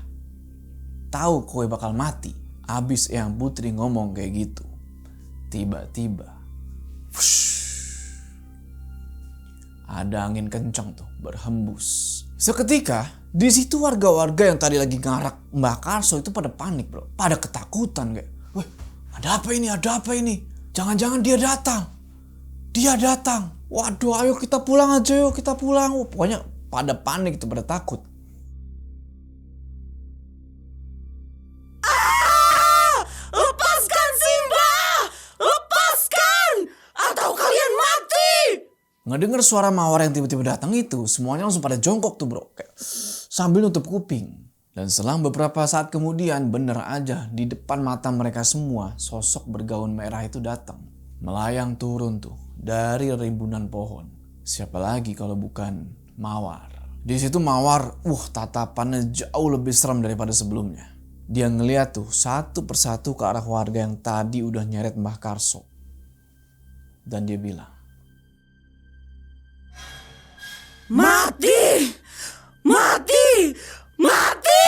tahu kowe bakal mati. Abis Eyang Putri ngomong kayak gitu, tiba-tiba ada angin kencang tuh berhembus. Seketika di situ warga-warga yang tadi lagi ngarak Mbak Karso itu pada panik bro, pada ketakutan kayak, weh ada apa ini, ada apa ini? Jangan-jangan dia datang. Waduh, ayo kita pulang aja yuk, kita pulang. Pokoknya pada panik tuh, pada takut. Lepaskan Simba! Lepaskan! Atau kalian mati! Ngedenger suara mawar yang tiba-tiba datang itu, semuanya langsung pada jongkok tuh bro, kayak sambil nutup kuping. Dan selang beberapa saat kemudian, bener aja di depan mata mereka semua, sosok bergaun merah itu datang, melayang turun tuh dari rimbunan pohon. Siapa lagi kalau bukan Mawar. Di situ Mawar, tatapannya jauh lebih seram daripada sebelumnya. Dia ngeliat tuh satu persatu ke arah warga yang tadi udah nyeret Mbah Karso. Dan dia bilang, Mati! Mati! Mati!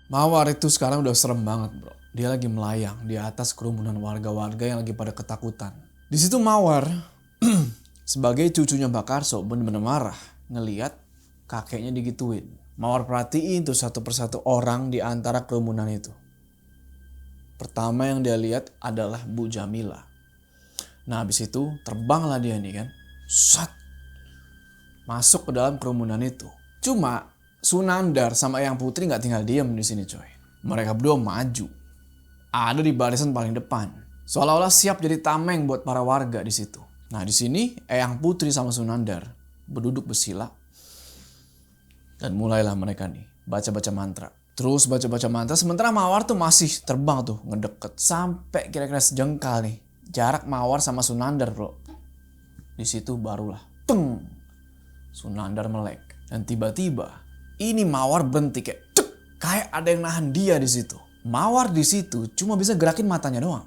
Mawar itu sekarang udah serem banget bro. Dia lagi melayang di atas kerumunan warga-warga yang lagi pada ketakutan. Di situ Mawar sebagai cucunya Mbak Karso bener-bener marah ngeliat kakeknya digituin. Mawar perhatiin tuh satu persatu orang di antara kerumunan itu. Pertama yang dia lihat adalah Bu Jamila. Nah habis itu terbanglah dia nih kan. Sat. Masuk ke dalam kerumunan itu. Cuma Sunandar sama Eyang Putri nggak tinggal diam di sini coy. Mereka berdua maju. Ada di barisan paling depan. Seolah-olah siap jadi tameng buat para warga di situ. Nah di sini Eyang Putri sama Sunandar berduduk bersila. Dan mulailah mereka nih baca-baca mantra. Terus baca-baca mantra sementara Mawar tuh masih terbang tuh ngedeket. Sampai kira-kira sejengkal nih. Jarak Mawar sama Sunandar bro. Di situ barulah teng. Sunandar melek. Dan tiba-tiba ini Mawar berhenti kayak cek. Kayak ada yang nahan dia di situ. Mawar di situ cuma bisa gerakin matanya doang.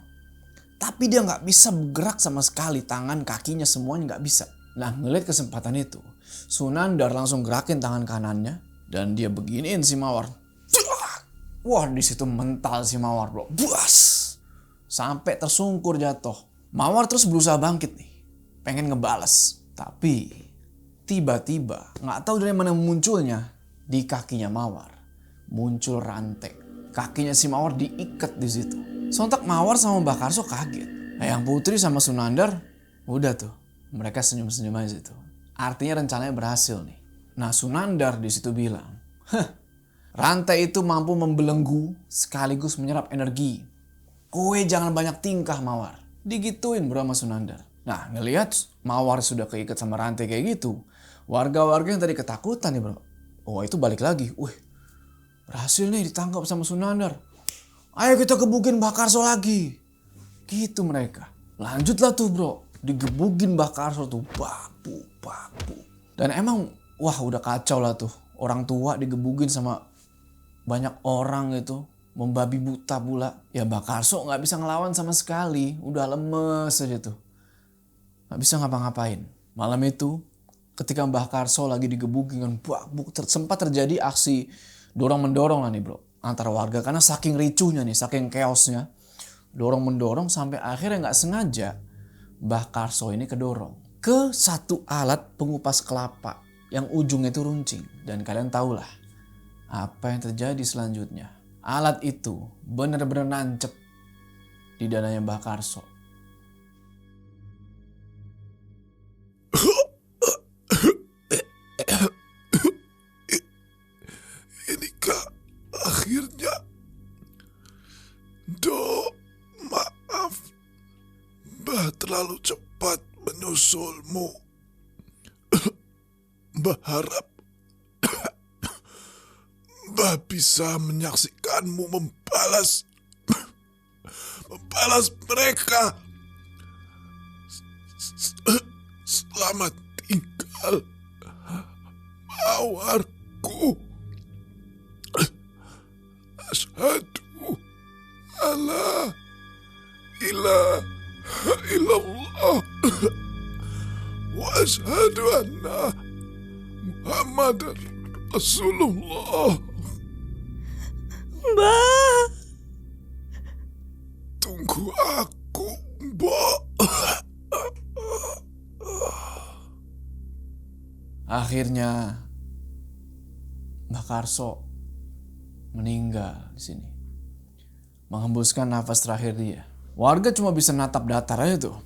Tapi dia nggak bisa bergerak sama sekali. Tangan, kakinya semuanya nggak bisa. Nah ngeliat kesempatan itu. Sunandar langsung gerakin tangan kanannya. Dan dia beginiin si Mawar. Wah di situ mental si Mawar bro. Buas. Sampai tersungkur jatuh. Mawar terus berusaha bangkit nih. Pengen ngebales. Tapi tiba-tiba nggak tahu dari mana munculnya. Di kakinya Mawar. Muncul rantai. Kakinya si Mawar diikat di situ. Sontak Mawar sama Mbah Karso kaget. Eyang Putri sama Sunandar udah tuh. Mereka senyum-senyum aja situ. Artinya rencananya berhasil nih. Nah Sunandar di situ bilang, rantai itu mampu membelenggu sekaligus menyerap energi. Kowe jangan banyak tingkah Mawar. Digituin bro sama Sunandar. Nah ngelihat Mawar sudah keikat sama rantai kayak gitu. Warga-warga yang tadi ketakutan nih bro. Oh itu balik lagi. Wih berhasil nih ditangkap sama Sunandar. Ayo kita gebukin Mbah Karso lagi. Gitu mereka. Lanjutlah tuh bro. Digebukin Mbah Karso tuh. Bapu. Dan emang wah udah kacau lah tuh. Orang tua digebukin sama banyak orang gitu. Membabi buta pula. Ya Mbah Karso gak bisa ngelawan sama sekali. Udah lemes aja tuh. Gak bisa ngapa-ngapain. Malam itu ketika Mbah Karso lagi digebukin kan. Sempat terjadi aksi dorong-mendorong lah nih bro. Antara warga karena saking ricuhnya nih, saking chaosnya. Dorong-mendorong sampai akhirnya gak sengaja Mbah Karso ini kedorong ke satu alat pengupas kelapa yang ujungnya itu runcing. Dan kalian tahulah apa yang terjadi selanjutnya. Alat itu benar-benar nancep di dadanya Mbah Karso. Inikah akhirnya? Maaf. Mbah terlalu cepat menyusulmu. Mbah harap Mbah bisa menyaksikanmu membalas mereka. Selamat tinggal Mawarku. Asyhadu alla ilaha illallah wa asyhadu anna Muhammadar Rasulullah. Mbah. Tunggu aku, Mbak. Akhirnya Mbah Karso meninggal di sini. Menghembuskan nafas terakhir dia. Warga cuma bisa natap datar aja tuh.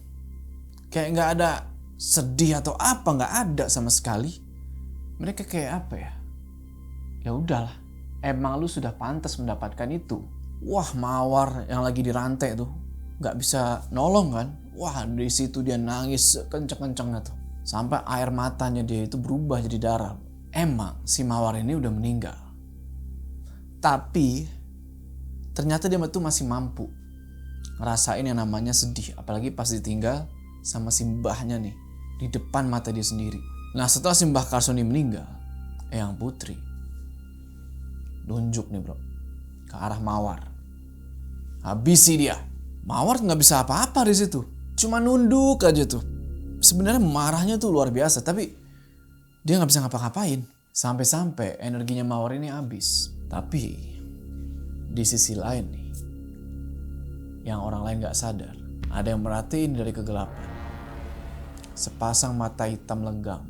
Kayak nggak ada sedih atau apa, nggak ada sama sekali. Mereka kayak apa ya? Ya udahlah, emang lu sudah pantas mendapatkan itu. Wah Mawar yang lagi dirantai tuh nggak bisa nolong kan? Wah di situ dia nangis kenceng-kencengnya tuh. Sampai air matanya dia itu berubah jadi darah. Emang si Mawar ini udah meninggal. Tapi ternyata dia tuh masih mampu ngerasain yang namanya sedih. Apalagi pas ditinggal sama si mbahnya nih di depan mata dia sendiri. Nah setelah si Mbah Karso ini meninggal, Eyang Putri nunjuk nih bro ke arah Mawar. Habisi dia. Mawar nggak bisa apa-apa di situ. Cuma nunduk aja tuh. Sebenarnya marahnya tuh luar biasa, tapi dia nggak bisa ngapa-ngapain. Sampai-sampai energinya Mawar ini habis. Tapi di sisi lain nih, yang orang lain nggak sadar, ada yang merhatiin dari kegelapan. Sepasang mata hitam legam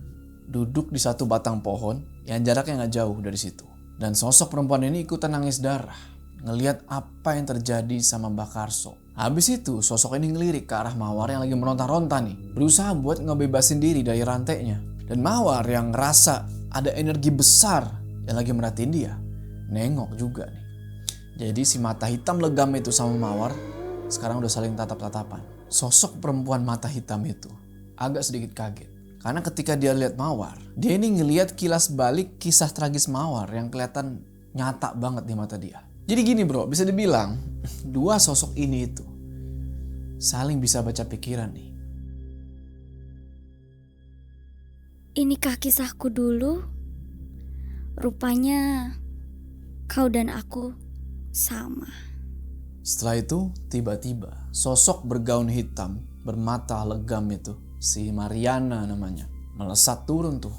duduk di satu batang pohon yang jaraknya nggak jauh dari situ. Dan sosok perempuan ini ikutan nangis darah. ngelihat apa yang terjadi sama Mbah Karso. Habis itu sosok ini ngelirik ke arah Mawar yang lagi meronta-ronta nih, berusaha buat ngebebasin diri dari rantainya. Dan Mawar yang ngerasa ada energi besar yang lagi merhatiin dia, nengok juga nih. Jadi si mata hitam legam itu sama Mawar sekarang udah saling tatap-tatapan. Sosok perempuan mata hitam itu agak sedikit kaget. Karena ketika dia lihat Mawar, dia ini ngelihat kilas balik kisah tragis Mawar yang kelihatan nyata banget di mata dia. Jadi gini bro, bisa dibilang dua sosok ini itu saling bisa baca pikiran nih. Inikah kisahku dulu? Rupanya kau dan aku sama. Setelah itu tiba-tiba sosok bergaun hitam bermata legam itu, si Mariana namanya, melesat turun tuh.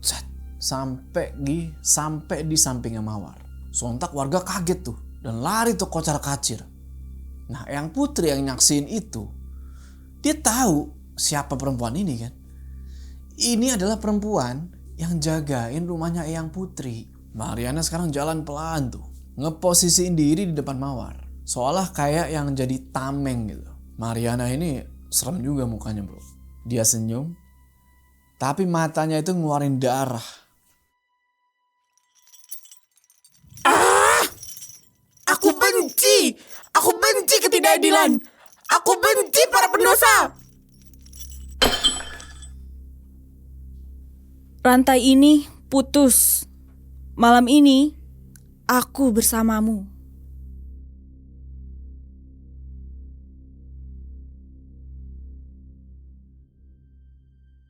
Set, sampai di sampingnya Mawar. Sontak warga kaget tuh dan lari tuh kocar-kacir. Nah, Eyang Putri yang nyaksiin itu, dia tahu siapa perempuan ini kan. Ini adalah perempuan yang jagain rumahnya Eyang Putri. Mariana sekarang jalan pelan tuh, ngeposisiin diri di depan Mawar, seolah kayak yang jadi tameng gitu. Mariana ini serem juga mukanya bro. Dia senyum, tapi matanya itu ngeluarin darah. Aku benci ketidakadilan. Aku benci para pendosa. Rantai ini putus. Malam ini aku bersamamu.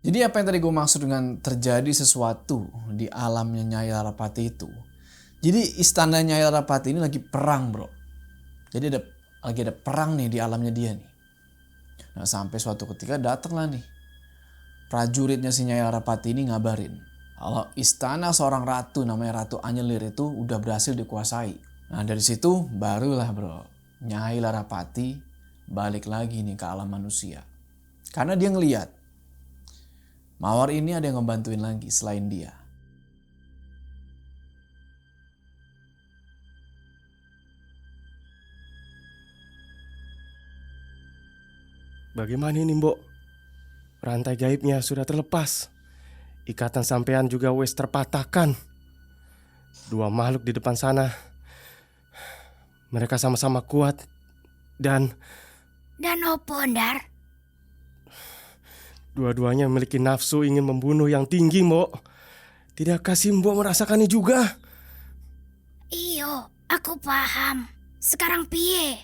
Jadi apa yang tadi gue maksud dengan terjadi sesuatu di alamnya Nyai Larapati itu. Jadi istana Nyai Larapati ini lagi perang bro. Jadi lagi ada perang nih di alamnya dia nih. Nah sampai suatu ketika datanglah nih prajuritnya si Nyai Larapati ini ngabarin kalau istana seorang ratu namanya Ratu Anyelir itu udah berhasil dikuasai. Nah dari situ barulah bro Nyai Larapati balik lagi nih ke alam manusia. Karena dia ngeliat Mawar ini ada yang ngebantuin lagi selain dia. Bagaimana ini Mbok? Rantai gaibnya sudah terlepas. Ikatan sampean juga wes terpatahkan. Dua makhluk di depan sana. Mereka sama-sama kuat. Dan opo, Ndar? dua-duanya memiliki nafsu ingin membunuh yang tinggi, Mbok. Tidakkah si Mbok merasakannya juga? Iyo, aku paham. Sekarang piye?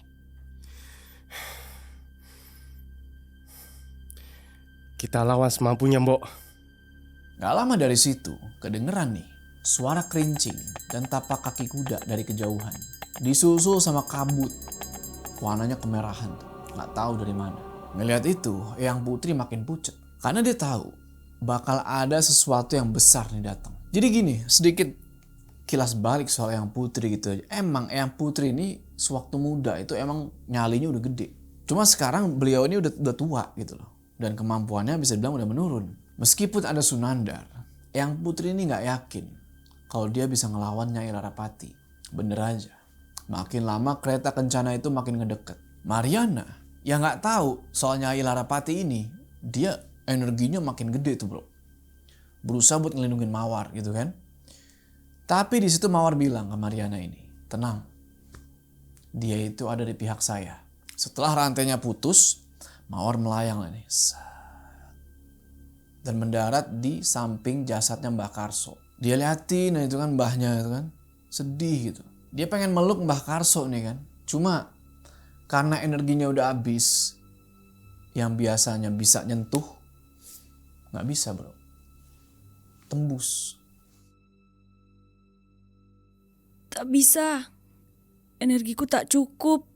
Kita lawan semampunya, Mbok. Gak lama dari situ, kedengeran nih suara kerincing dan tapak kaki kuda dari kejauhan. Disusul sama kabut. Warnanya kemerahan tuh, gak tahu dari mana. Ngelihat itu, Eyang Putri makin pucet. Karena dia tahu bakal ada sesuatu yang besar nih datang. Jadi gini, sedikit kilas balik soal Eyang Putri gitu aja. Emang Eyang Putri ini sewaktu muda itu emang nyalinya udah gede. Cuma sekarang beliau ini udah tua gitu loh. Dan kemampuannya bisa dibilang udah menurun. Meskipun ada Sunandar, Eyang Putri ini gak yakin kalau dia bisa ngelawan Nyai Larapati. Bener aja. Makin lama kereta kencana itu makin ngedeket. Mariana yang gak tahu soal Nyai Larapati ini, dia energinya makin gede tuh bro. Berusaha buat ngelindungin Mawar gitu kan. Tapi di situ Mawar bilang ke Mariana ini, tenang. Dia itu ada di pihak saya. Setelah rantainya putus, Mawar melayang lah nih. Dan mendarat di samping jasadnya Mbah Karso. Dia liatin itu kan mbahnya itu kan. Sedih gitu. Dia pengen meluk Mbah Karso nih kan. Cuma karena energinya udah habis. Yang biasanya bisa nyentuh. Gak bisa bro. Tembus. Tak bisa. Energiku tak cukup.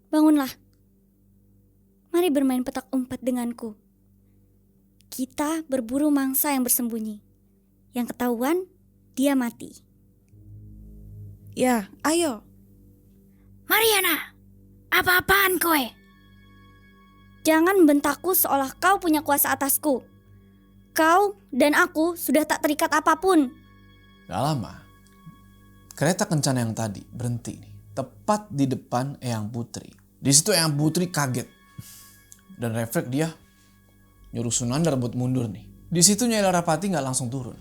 Bangunlah. Mari bermain petak umpet denganku. Kita berburu mangsa yang bersembunyi. Yang ketahuan, dia mati. Ya, ayo. Mariana, apa-apaan kowe? Jangan membentakku seolah kau punya kuasa atasku. Kau dan aku sudah tak terikat apapun. Gak lama. kereta kencana yang tadi berhenti nih, tepat di depan Eyang Putri. Di situ Eyang Putri kaget dan refleks dia nyuruh Sunandar buat mundur nih. Di situ Nyai Larapati nggak langsung turun.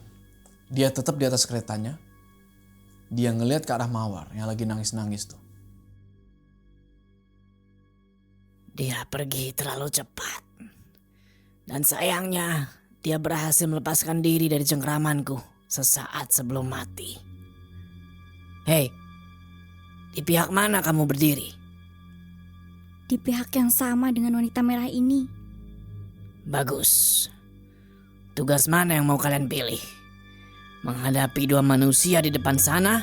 Dia tetap di atas keretanya. Dia ngelihat ke arah Mawar yang lagi nangis-nangis tuh. Dia pergi terlalu cepat. Dan sayangnya dia berhasil melepaskan diri dari cengkramanku sesaat sebelum mati. Hei, di pihak mana kamu berdiri? Di pihak yang sama dengan wanita merah ini. Bagus. Tugas mana yang mau kalian pilih? Menghadapi dua manusia di depan sana?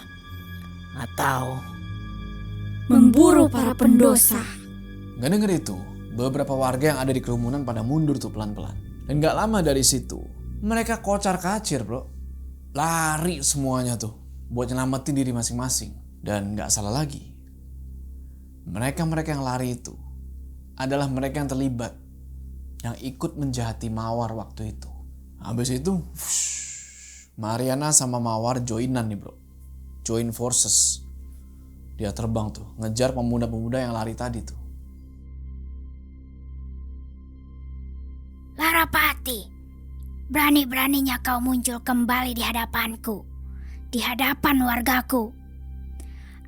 Atau Memburu para pendosa. Gak denger itu, beberapa warga yang ada di kerumunan pada mundur tuh pelan-pelan. Dan gak lama dari situ, mereka kocar kacir bro. Lari semuanya tuh, buat nyelamatin diri masing-masing. Dan gak salah lagi, mereka-mereka yang lari itu adalah mereka yang terlibat, yang ikut menjahati Mawar waktu itu. Habis itu, Mariana sama Mawar joinan nih bro. Join forces. Dia terbang tuh, ngejar pemuda-pemuda yang lari tadi tuh. Larapati, berani-beraninya kau muncul kembali di hadapanku, di hadapan wargaku.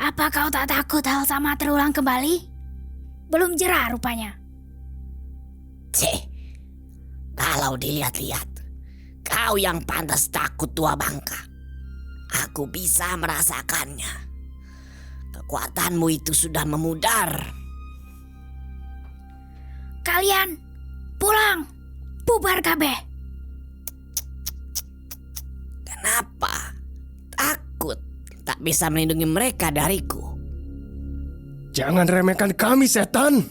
Apa kau tak takut hal sama terulang kembali? Belum jerah rupanya. Cih, kalau dilihat-lihat, kau yang pantas takut tua bangka. Aku bisa merasakannya. Kekuatanmu itu sudah memudar. Kalian pulang, bubar kabeh. Kenapa? Takut tak bisa melindungi mereka dariku. Jangan remehkan kami, setan.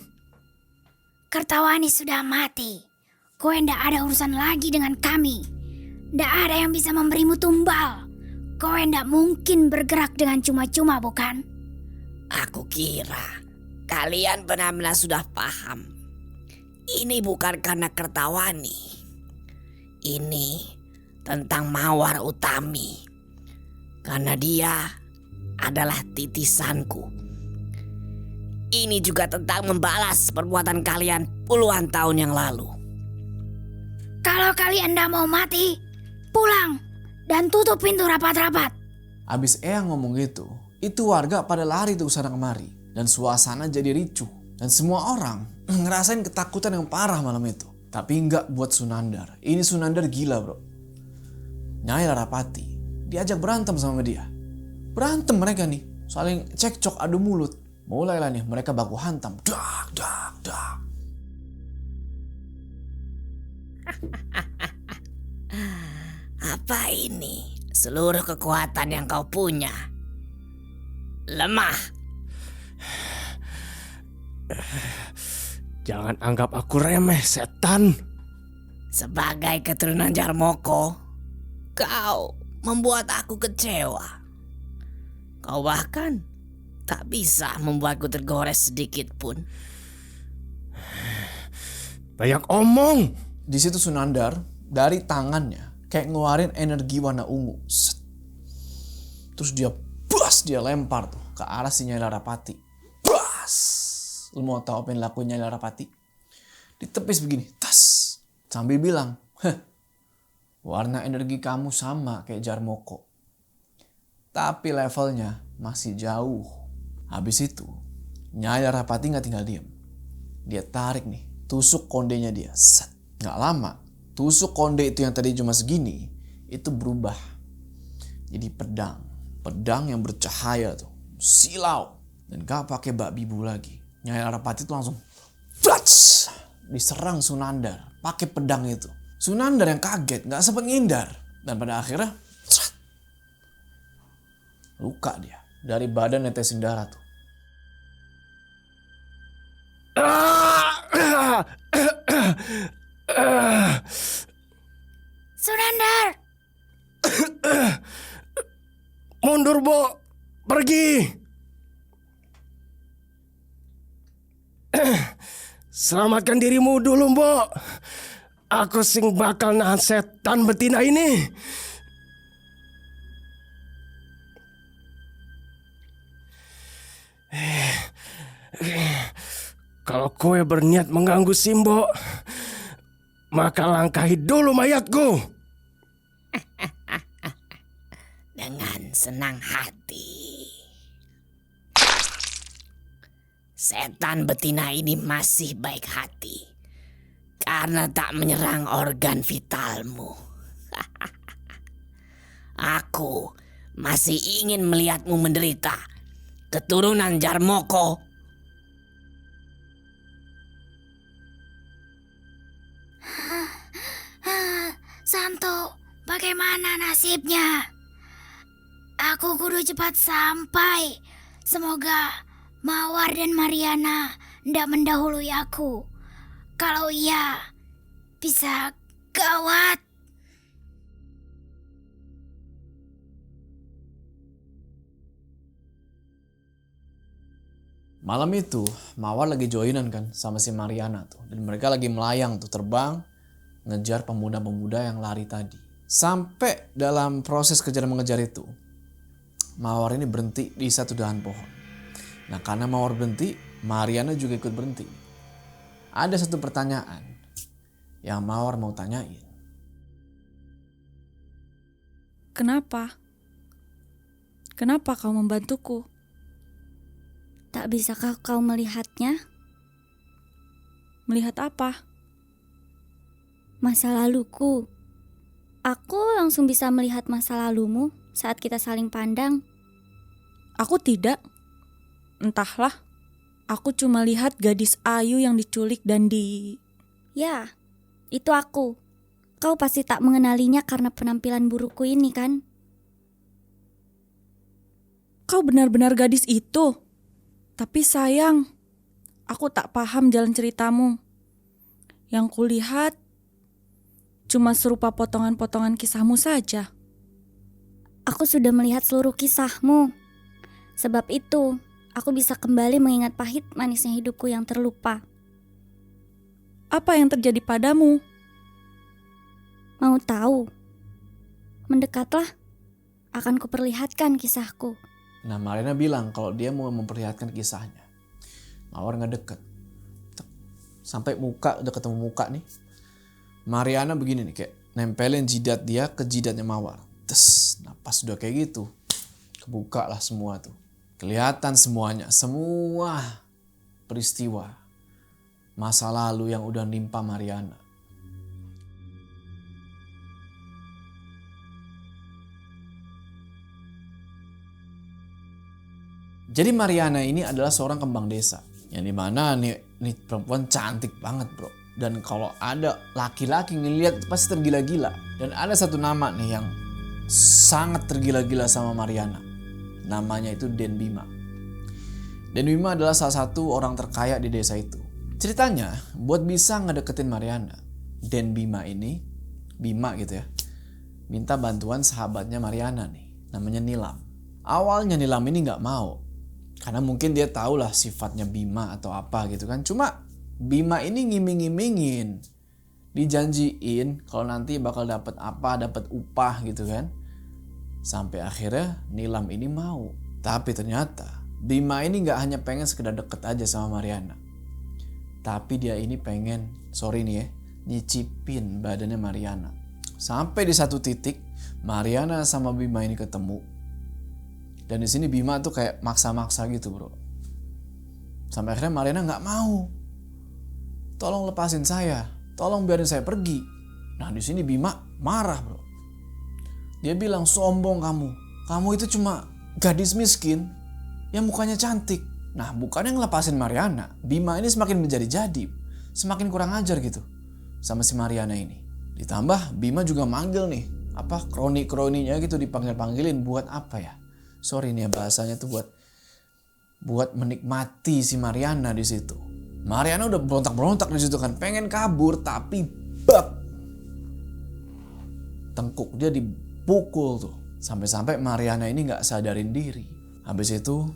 Kertawani sudah mati. Kowe ndak ada urusan lagi dengan kami. Ndak ada yang bisa memberimu tumbal. Kowe ndak mungkin bergerak dengan cuma-cuma, bukan? Aku kira kalian benar-benar sudah paham. Ini bukan karena Kertawani. Ini tentang Mawar Utami. Karena dia adalah titisanku. Ini juga tentang membalas perbuatan kalian puluhan tahun yang lalu. Kalau kalian ndak mau mati, pulang dan tutup pintu rapat-rapat. Abis Eyang ngomong gitu, itu warga pada lari tuh sana kemari. Dan suasana jadi ricuh. Dan semua orang ngerasain ketakutan yang parah malam itu. Tapi enggak buat Sunandar. Ini Sunandar gila bro. Nyai Larapati diajak berantem sama dia. Berantem mereka nih. Saling cekcok adu mulut. Mulailah nih mereka baku hantam. Dak, dak, dak. Apa ini? Seluruh kekuatan yang kau punya lemah. Jangan anggap aku remeh, setan. Sebagai keturunan Jarmoko, kau membuat aku kecewa. Kau bahkan tak bisa membuatku tergores sedikit pun. Banyak omong. Di situ Sunandar dari tangannya kayak ngeluarin energi warna ungu. Set. Terus dia lempar tuh ke arah si Nyai Larapati. Bas. Lu mau tahu apa yang lakuin Nyai Larapati? Ditepis begini, tas. Sambil bilang, warna energi kamu sama kayak Jarmoko. Tapi levelnya masih jauh. Habis itu, Nyai Larapati gak tinggal diem. Dia tarik nih, tusuk kondenya dia. Set. Gak lama, tusuk konde itu yang tadi cuma segini, itu berubah. Jadi pedang. Pedang yang bercahaya tuh. Silau. Dan gak pakai bak bibu lagi. Nyai Larapati itu langsung flats, diserang Sunandar pakai pedang itu. Sunandar yang kaget, nggak sempat ngindar, dan pada akhirnya luka dia dari badan netesin darah tuh. Sunandar, Mundur, Bo. Pergi. Selamatkan dirimu dulu, Mbok. Aku sing bakal nahan setan betina ini. Kalau kowe berniat mengganggu Simbo, maka langkahi dulu mayatku. Dengan senang hati. Setan betina ini masih baik hati karena tak menyerang organ vitalmu. Aku masih ingin melihatmu menderita. Keturunan Jarmoko. Santo, bagaimana nasibnya? Aku kudu cepat sampai. Semoga Mawar dan Mariana ndak mendahului aku. Kalau iya, bisa gawat. Malam itu, Mawar lagi joinan kan sama si Mariana tuh. Dan mereka lagi melayang tuh, terbang, ngejar pemuda-pemuda yang lari tadi. Sampai dalam proses kejar mengejar itu, Mawar ini berhenti di satu dahan pohon. Nah, karena Mawar berhenti, Mariana juga ikut berhenti. Ada satu pertanyaan yang Mawar mau tanyain. Kenapa? Kenapa kau membantuku? Tak bisakah kau melihatnya? Melihat apa? Masa laluku. Aku langsung bisa melihat masa lalumu saat kita saling pandang. Aku tidak. Entahlah. Aku cuma lihat gadis ayu yang diculik dan Ya, itu aku. Kau pasti tak mengenalinya karena penampilan burukku ini kan? Kau benar-benar gadis itu. Tapi sayang, aku tak paham jalan ceritamu. Yang kulihat cuma serupa potongan-potongan kisahmu saja. Aku sudah melihat seluruh kisahmu. Sebab itu, aku bisa kembali mengingat pahit manisnya hidupku yang terlupa. Apa yang terjadi padamu? Mau tahu? Mendekatlah, akan kuperlihatkan kisahku. Nah, Mariana bilang kalau dia mau memperlihatkan kisahnya. Mawar ngedeket. Sampai muka, udah ketemu muka nih. Mariana begini nih, kayak nempelin jidat dia ke jidatnya Mawar. Nah, pas udah kayak gitu, kebuka lah semua tuh. Kelihatan semuanya, semua peristiwa masa lalu yang udah nimpa Mariana. Jadi Mariana ini adalah seorang kembang desa. Yang dimana nih perempuan cantik banget bro. Dan kalau ada laki-laki ngeliat pasti tergila-gila. Dan ada satu nama nih yang sangat tergila-gila sama Mariana. Namanya itu Den Bima. Den Bima adalah salah satu orang terkaya di desa itu. Ceritanya buat bisa ngedeketin Mariana, Den Bima ini, Bima gitu ya, minta bantuan sahabatnya Mariana nih, namanya Nilam. Awalnya Nilam ini gak mau. Karena mungkin dia tahu lah sifatnya Bima atau apa gitu kan. Cuma Bima ini ngiming-ngimingin. Dijanjiin kalau nanti bakal dapat apa, dapat upah gitu kan. Sampai akhirnya Nilam ini mau. Tapi ternyata Bima ini gak hanya pengen sekedar deket aja sama Mariana. Tapi dia ini pengen, sorry nih ya, nyicipin badannya Mariana. Sampai di satu titik Mariana sama Bima ini ketemu. Dan di sini Bima tuh kayak maksa-maksa gitu bro. Sampai akhirnya Mariana nggak mau. Tolong lepasin saya, tolong biarin saya pergi. Nah di sini Bima marah bro. Dia bilang sombong kamu itu cuma gadis miskin yang mukanya cantik. Nah bukannya ngelepasin Mariana, Bima ini semakin menjadi-jadi, semakin kurang ajar gitu sama si Mariana ini. Ditambah Bima juga manggil nih, kroni-kroninya gitu dipanggil-panggilin buat apa ya? Sorry nih ya bahasanya tuh buat menikmati si Mariana di situ. Mariana udah berontak-berontak di situ kan, pengen kabur tapi tengkuk dia dipukul tuh. Sampai-sampai Mariana ini nggak sadarin diri. Habis itu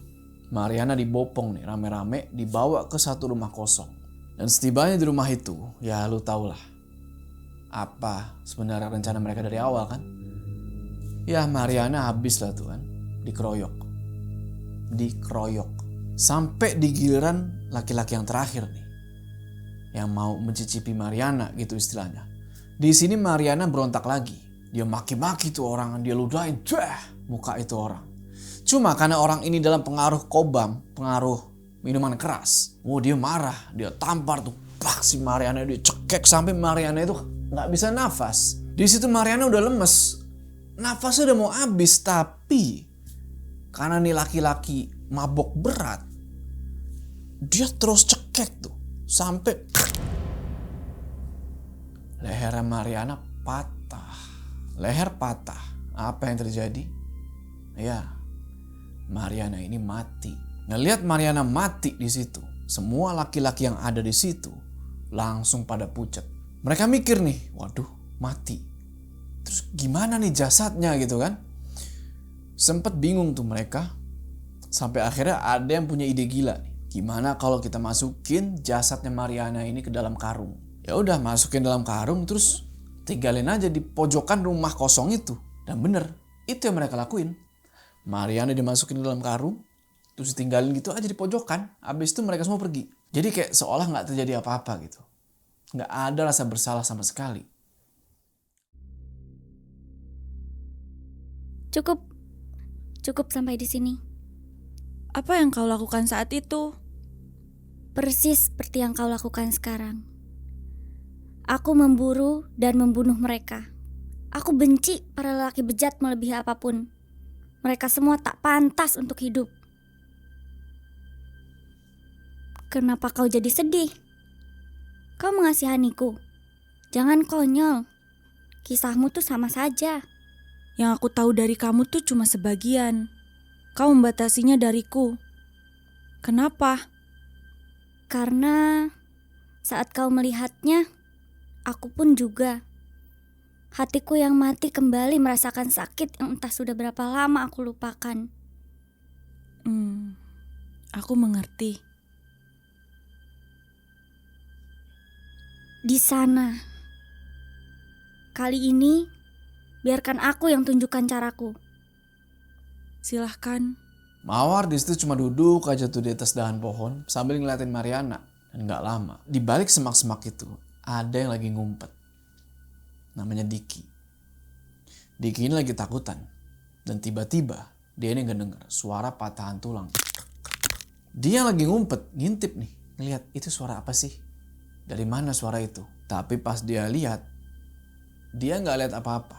Mariana dibopong nih rame-rame, dibawa ke satu rumah kosong. Dan setibanya di rumah itu, ya lu tau lah apa sebenarnya rencana mereka dari awal kan. Ya Mariana habis lah tuh kan. Dikeroyok. Sampai di giliran laki-laki yang terakhir nih, yang mau mencicipi Mariana gitu istilahnya. Di sini Mariana berontak lagi. Dia maki-maki tuh orang, dia ludahin muka itu orang. Cuma karena orang ini dalam pengaruh kobam, pengaruh minuman keras, dia marah, dia tampar tuh, si Mariana, dia cekek sampai Mariana itu nggak bisa nafas. Di situ Mariana udah lemes, nafasnya udah mau habis, tapi karena nih laki-laki mabok berat, dia terus cekek tuh sampai leher Mariana patah. Leher patah. Apa yang terjadi? Ya, Mariana ini mati. Ngelihat Mariana mati di situ, semua laki-laki yang ada di situ langsung pada pucat. Mereka mikir nih, waduh, mati. Terus gimana nih jasadnya gitu kan? Sempet bingung tuh mereka. Sampai akhirnya ada yang punya ide gila nih. Gimana kalau kita masukin jasadnya Mariana ini ke dalam karung? Ya udah, masukin dalam karung terus tinggalin aja di pojokan rumah kosong itu. Dan bener, itu yang mereka lakuin. Mariana dimasukin ke dalam karung, terus ditinggalin gitu aja di pojokan. Habis itu mereka semua pergi. Jadi kayak seolah gak terjadi apa-apa gitu. Gak ada rasa bersalah sama sekali. Cukup sampai di sini. Apa yang kau lakukan saat itu? Persis seperti yang kau lakukan sekarang. Aku memburu dan membunuh mereka. Aku benci para lelaki bejat melebihi apapun. Mereka semua tak pantas untuk hidup. Kenapa kau jadi sedih? Kau mengasihaniku. Jangan konyol. Kisahmu tuh sama saja. Yang aku tahu dari kamu tuh cuma sebagian. Kau membatasinya dariku. Kenapa? Karena saat kau melihatnya, aku pun juga. Hatiku yang mati kembali merasakan sakit yang entah sudah berapa lama aku lupakan. Aku mengerti. Di sana. Kali ini, biarkan aku yang tunjukkan caraku. Silahkan. Mawar di situ cuma duduk aja tuh di atas dahan pohon sambil ngeliatin Mariana. Dan gak lama, di balik semak-semak itu ada yang lagi ngumpet. Namanya Diki. Diki ini lagi takutan. Dan tiba-tiba dia ini ngedenger suara patahan tulang. Dia lagi ngumpet, ngintip nih. Ngeliat itu suara apa sih? Dari mana suara itu? Tapi pas dia lihat, dia gak lihat apa-apa.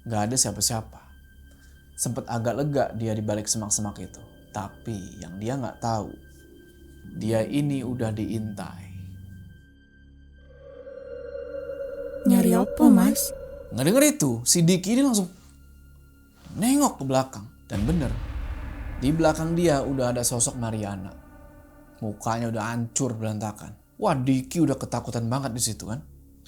Gak ada siapa-siapa. Sempet agak lega dia di balik semak-semak itu. Tapi yang dia gak tahu, dia ini udah diintai. Nyari apa, Mas? Ngedenger itu, si Diki ini langsung nengok ke belakang. Dan bener, di belakang dia udah ada sosok Mariana. Mukanya udah hancur berantakan. Wah, Diki udah ketakutan banget di situ kan.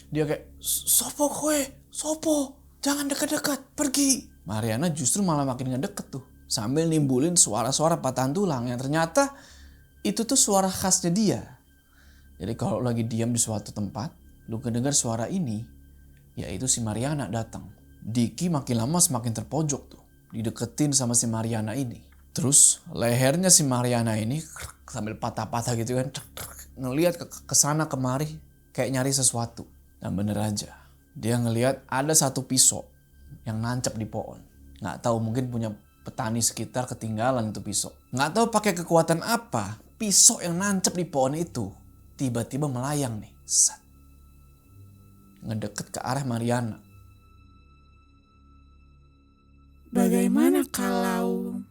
Dia kayak, sopo kowe, sopo, jangan dekat-dekat, pergi. Mariana justru malah makin ngedeket tuh. Sambil nimbulin suara-suara patahan tulang yang ternyata itu tuh suara khasnya dia. Jadi kalau lagi diam di suatu tempat, lu kedengar suara ini, yaitu si Mariana datang. Diki makin lama semakin terpojok tuh, dideketin sama si Mariana ini. Terus lehernya si Mariana ini sambil patah-patah gitu kan, ngelihat ke sana kemari kayak nyari sesuatu. Dan bener aja, dia ngelihat ada satu pisau yang nancep di pohon. Nggak tahu, mungkin punya petani sekitar ketinggalan itu pisau. Nggak tahu pakai kekuatan apa, pisau yang nancep di pohon itu tiba-tiba melayang nih. Set. Ngedeket ke arah Mariana. Bagaimana kalau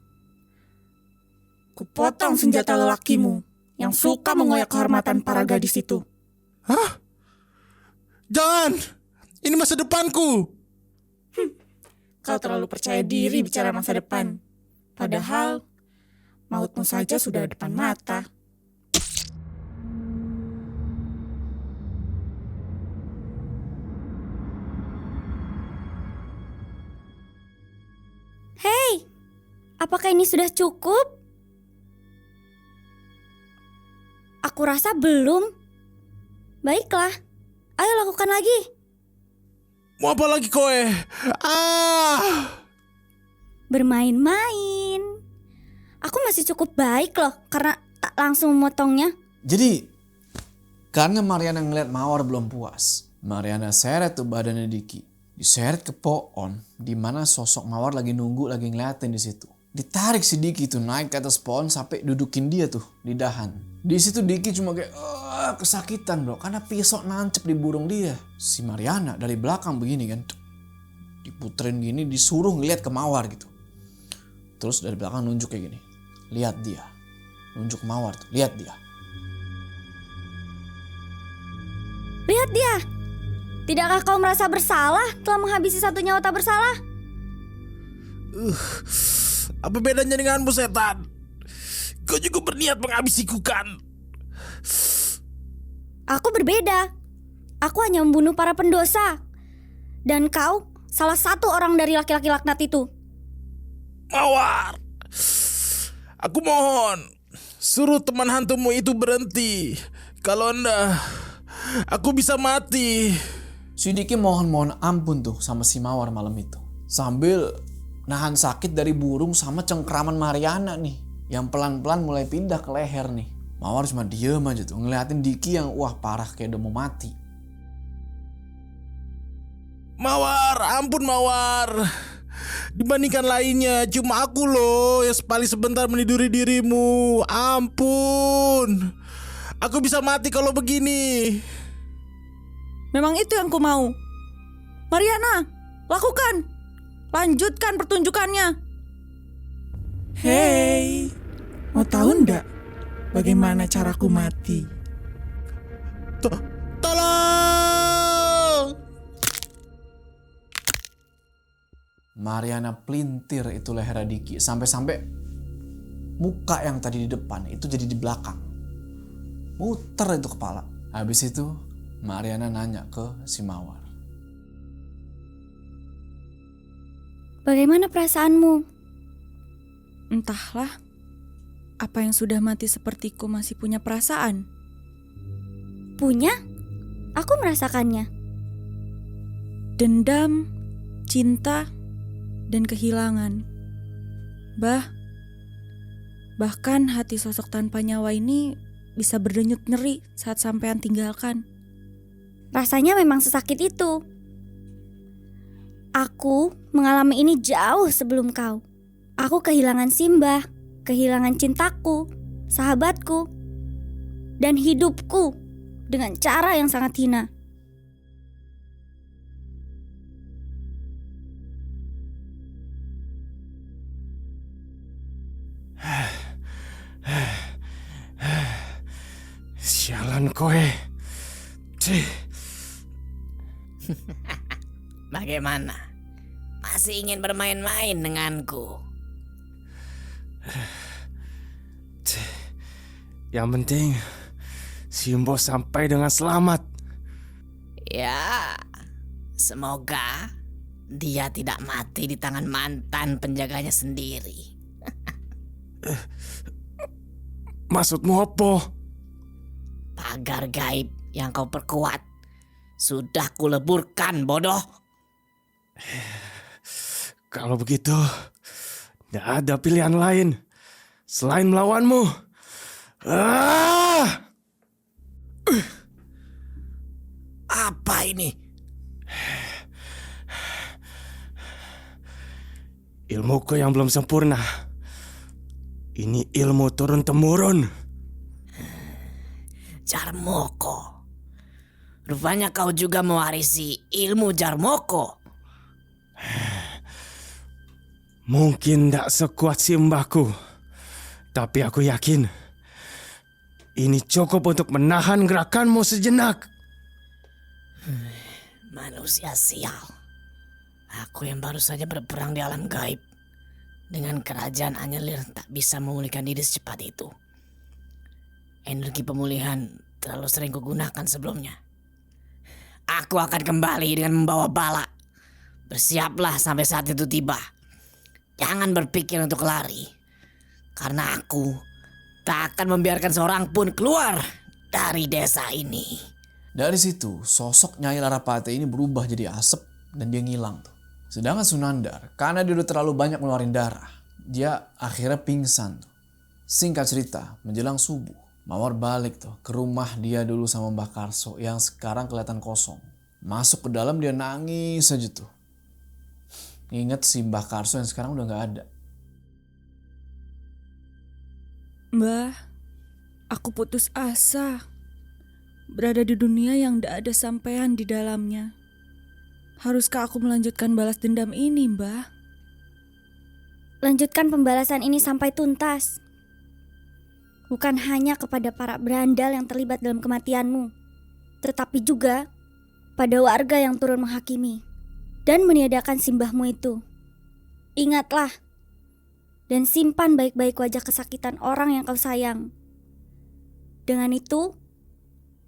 kupotong senjata lelakimu yang suka mengoyak kehormatan para gadis itu? Hah? Jangan! Ini masa depanku! Kau terlalu percaya diri bicara masa depan. Padahal mautmu saja sudah depan mata. Hei, apakah ini sudah cukup? Aku rasa belum. Baiklah, ayo lakukan lagi. Mau apa lagi kowe? Bermain-main. Aku masih cukup baik loh karena tak langsung memotongnya. Jadi karena Mariana ngeliat Mawar belum puas, Mariana seret tuh badannya Diki. Diseret ke pohon di mana sosok Mawar lagi nunggu, lagi ngeliatin di situ. Ditarik si Diki tuh naik ke atas pohon sampai dudukin dia tuh di dahan. Di situ Diki cuma kayak kesakitan bro, karena pisau nancep di burung dia. Si Mariana dari belakang begini kan, diputerin gini, disuruh ngeliat ke Mawar gitu. Terus dari belakang nunjuk kayak gini, lihat dia, nunjuk ke Mawar tuh, lihat dia. Lihat dia. Tidakkah kau merasa bersalah telah menghabisi satu nyawa tak bersalah? Apa bedanya denganmu setan? Kau juga berniat menghabisiku kan? Aku berbeda. Aku hanya membunuh para pendosa. Dan kau salah satu orang dari laki-laki laknat itu. Mawar, aku mohon, suruh teman hantumu itu berhenti. Kalau enggak, aku bisa mati. Si Diki mohon ampun tuh sama si Mawar malam itu. Sambil nahan sakit dari burung sama cengkraman Mariana nih. Yang pelan-pelan mulai pindah ke leher nih. Mawar cuma diem aja tuh ngeliatin Diki yang wah parah kayak udah mau mati. Mawar, ampun Mawar. Dibandingkan lainnya, cuma aku loh yang paling sebentar meniduri dirimu. Ampun. Aku bisa mati kalau begini. Memang itu yang ku mau. Mariana, lakukan. Lanjutkan pertunjukannya. Hei, mau tahu ndak bagaimana caraku mati? Tolong! Mariana pelintir itu leher Diki sampai muka yang tadi di depan itu jadi di belakang. Muter itu kepala. Habis itu Mariana nanya ke si Mawar. Bagaimana perasaanmu? Entahlah, apa yang sudah mati sepertiku masih punya perasaan? Punya? Aku merasakannya. Dendam, cinta, dan kehilangan. Bahkan hati sosok tanpa nyawa ini bisa berdenyut nyeri saat sampean tinggalkan. Rasanya memang sesakit itu. Aku mengalami ini jauh sebelum kau. Aku kehilangan Simbah, kehilangan cintaku, sahabatku, dan hidupku dengan cara yang sangat hina. Sialan kowe. Bagaimana? Masih ingin bermain-main denganku? Yang penting Simbo sampai dengan selamat. Ya, semoga dia tidak mati di tangan mantan penjaganya sendiri. Maksudmu apa? Pagar gaib yang kau perkuat sudah kuleburkan, bodoh. Kalau begitu, tidak ada pilihan lain selain melawanmu. Apa ini? Ilmuku yang belum sempurna. Ini ilmu turun-temurun. Jarmoko. Rupanya kau juga mewarisi ilmu Jarmoko. Mungkin tidak sekuat Simbahku, tapi aku yakin ini cukup untuk menahan gerakanmu sejenak. Manusia sial. Aku yang baru saja berperang di alam gaib dengan kerajaan Anyelir tak bisa memulihkan diri secepat itu. Energi pemulihan terlalu sering kugunakan sebelumnya. Aku akan kembali dengan membawa bala. Bersiaplah sampai saat itu tiba. Jangan berpikir untuk lari. Karena aku tak akan membiarkan seorang pun keluar dari desa ini. Dari situ sosok Nyai Larapati ini berubah jadi asap dan dia ngilang tuh. Sedangkan Sunandar karena dia udah terlalu banyak ngeluarin darah, dia akhirnya pingsan tuh. Singkat cerita, menjelang subuh Mawar balik tuh ke rumah dia dulu sama Mbah Karso yang sekarang kelihatan kosong. Masuk ke dalam dia nangis aja tuh. Ingat si Mbah Karso yang sekarang udah gak ada. Mbah, aku putus asa. Berada di dunia yang gak ada sampean di dalamnya. Haruskah aku melanjutkan balas dendam ini, Mbah? Lanjutkan pembalasan ini sampai tuntas. Bukan hanya kepada para berandal yang terlibat dalam kematianmu, tetapi juga pada warga yang turun menghakimi dan meniadakan simbahmu itu. Ingatlah dan simpan baik-baik wajah kesakitan orang yang kau sayang. Dengan itu,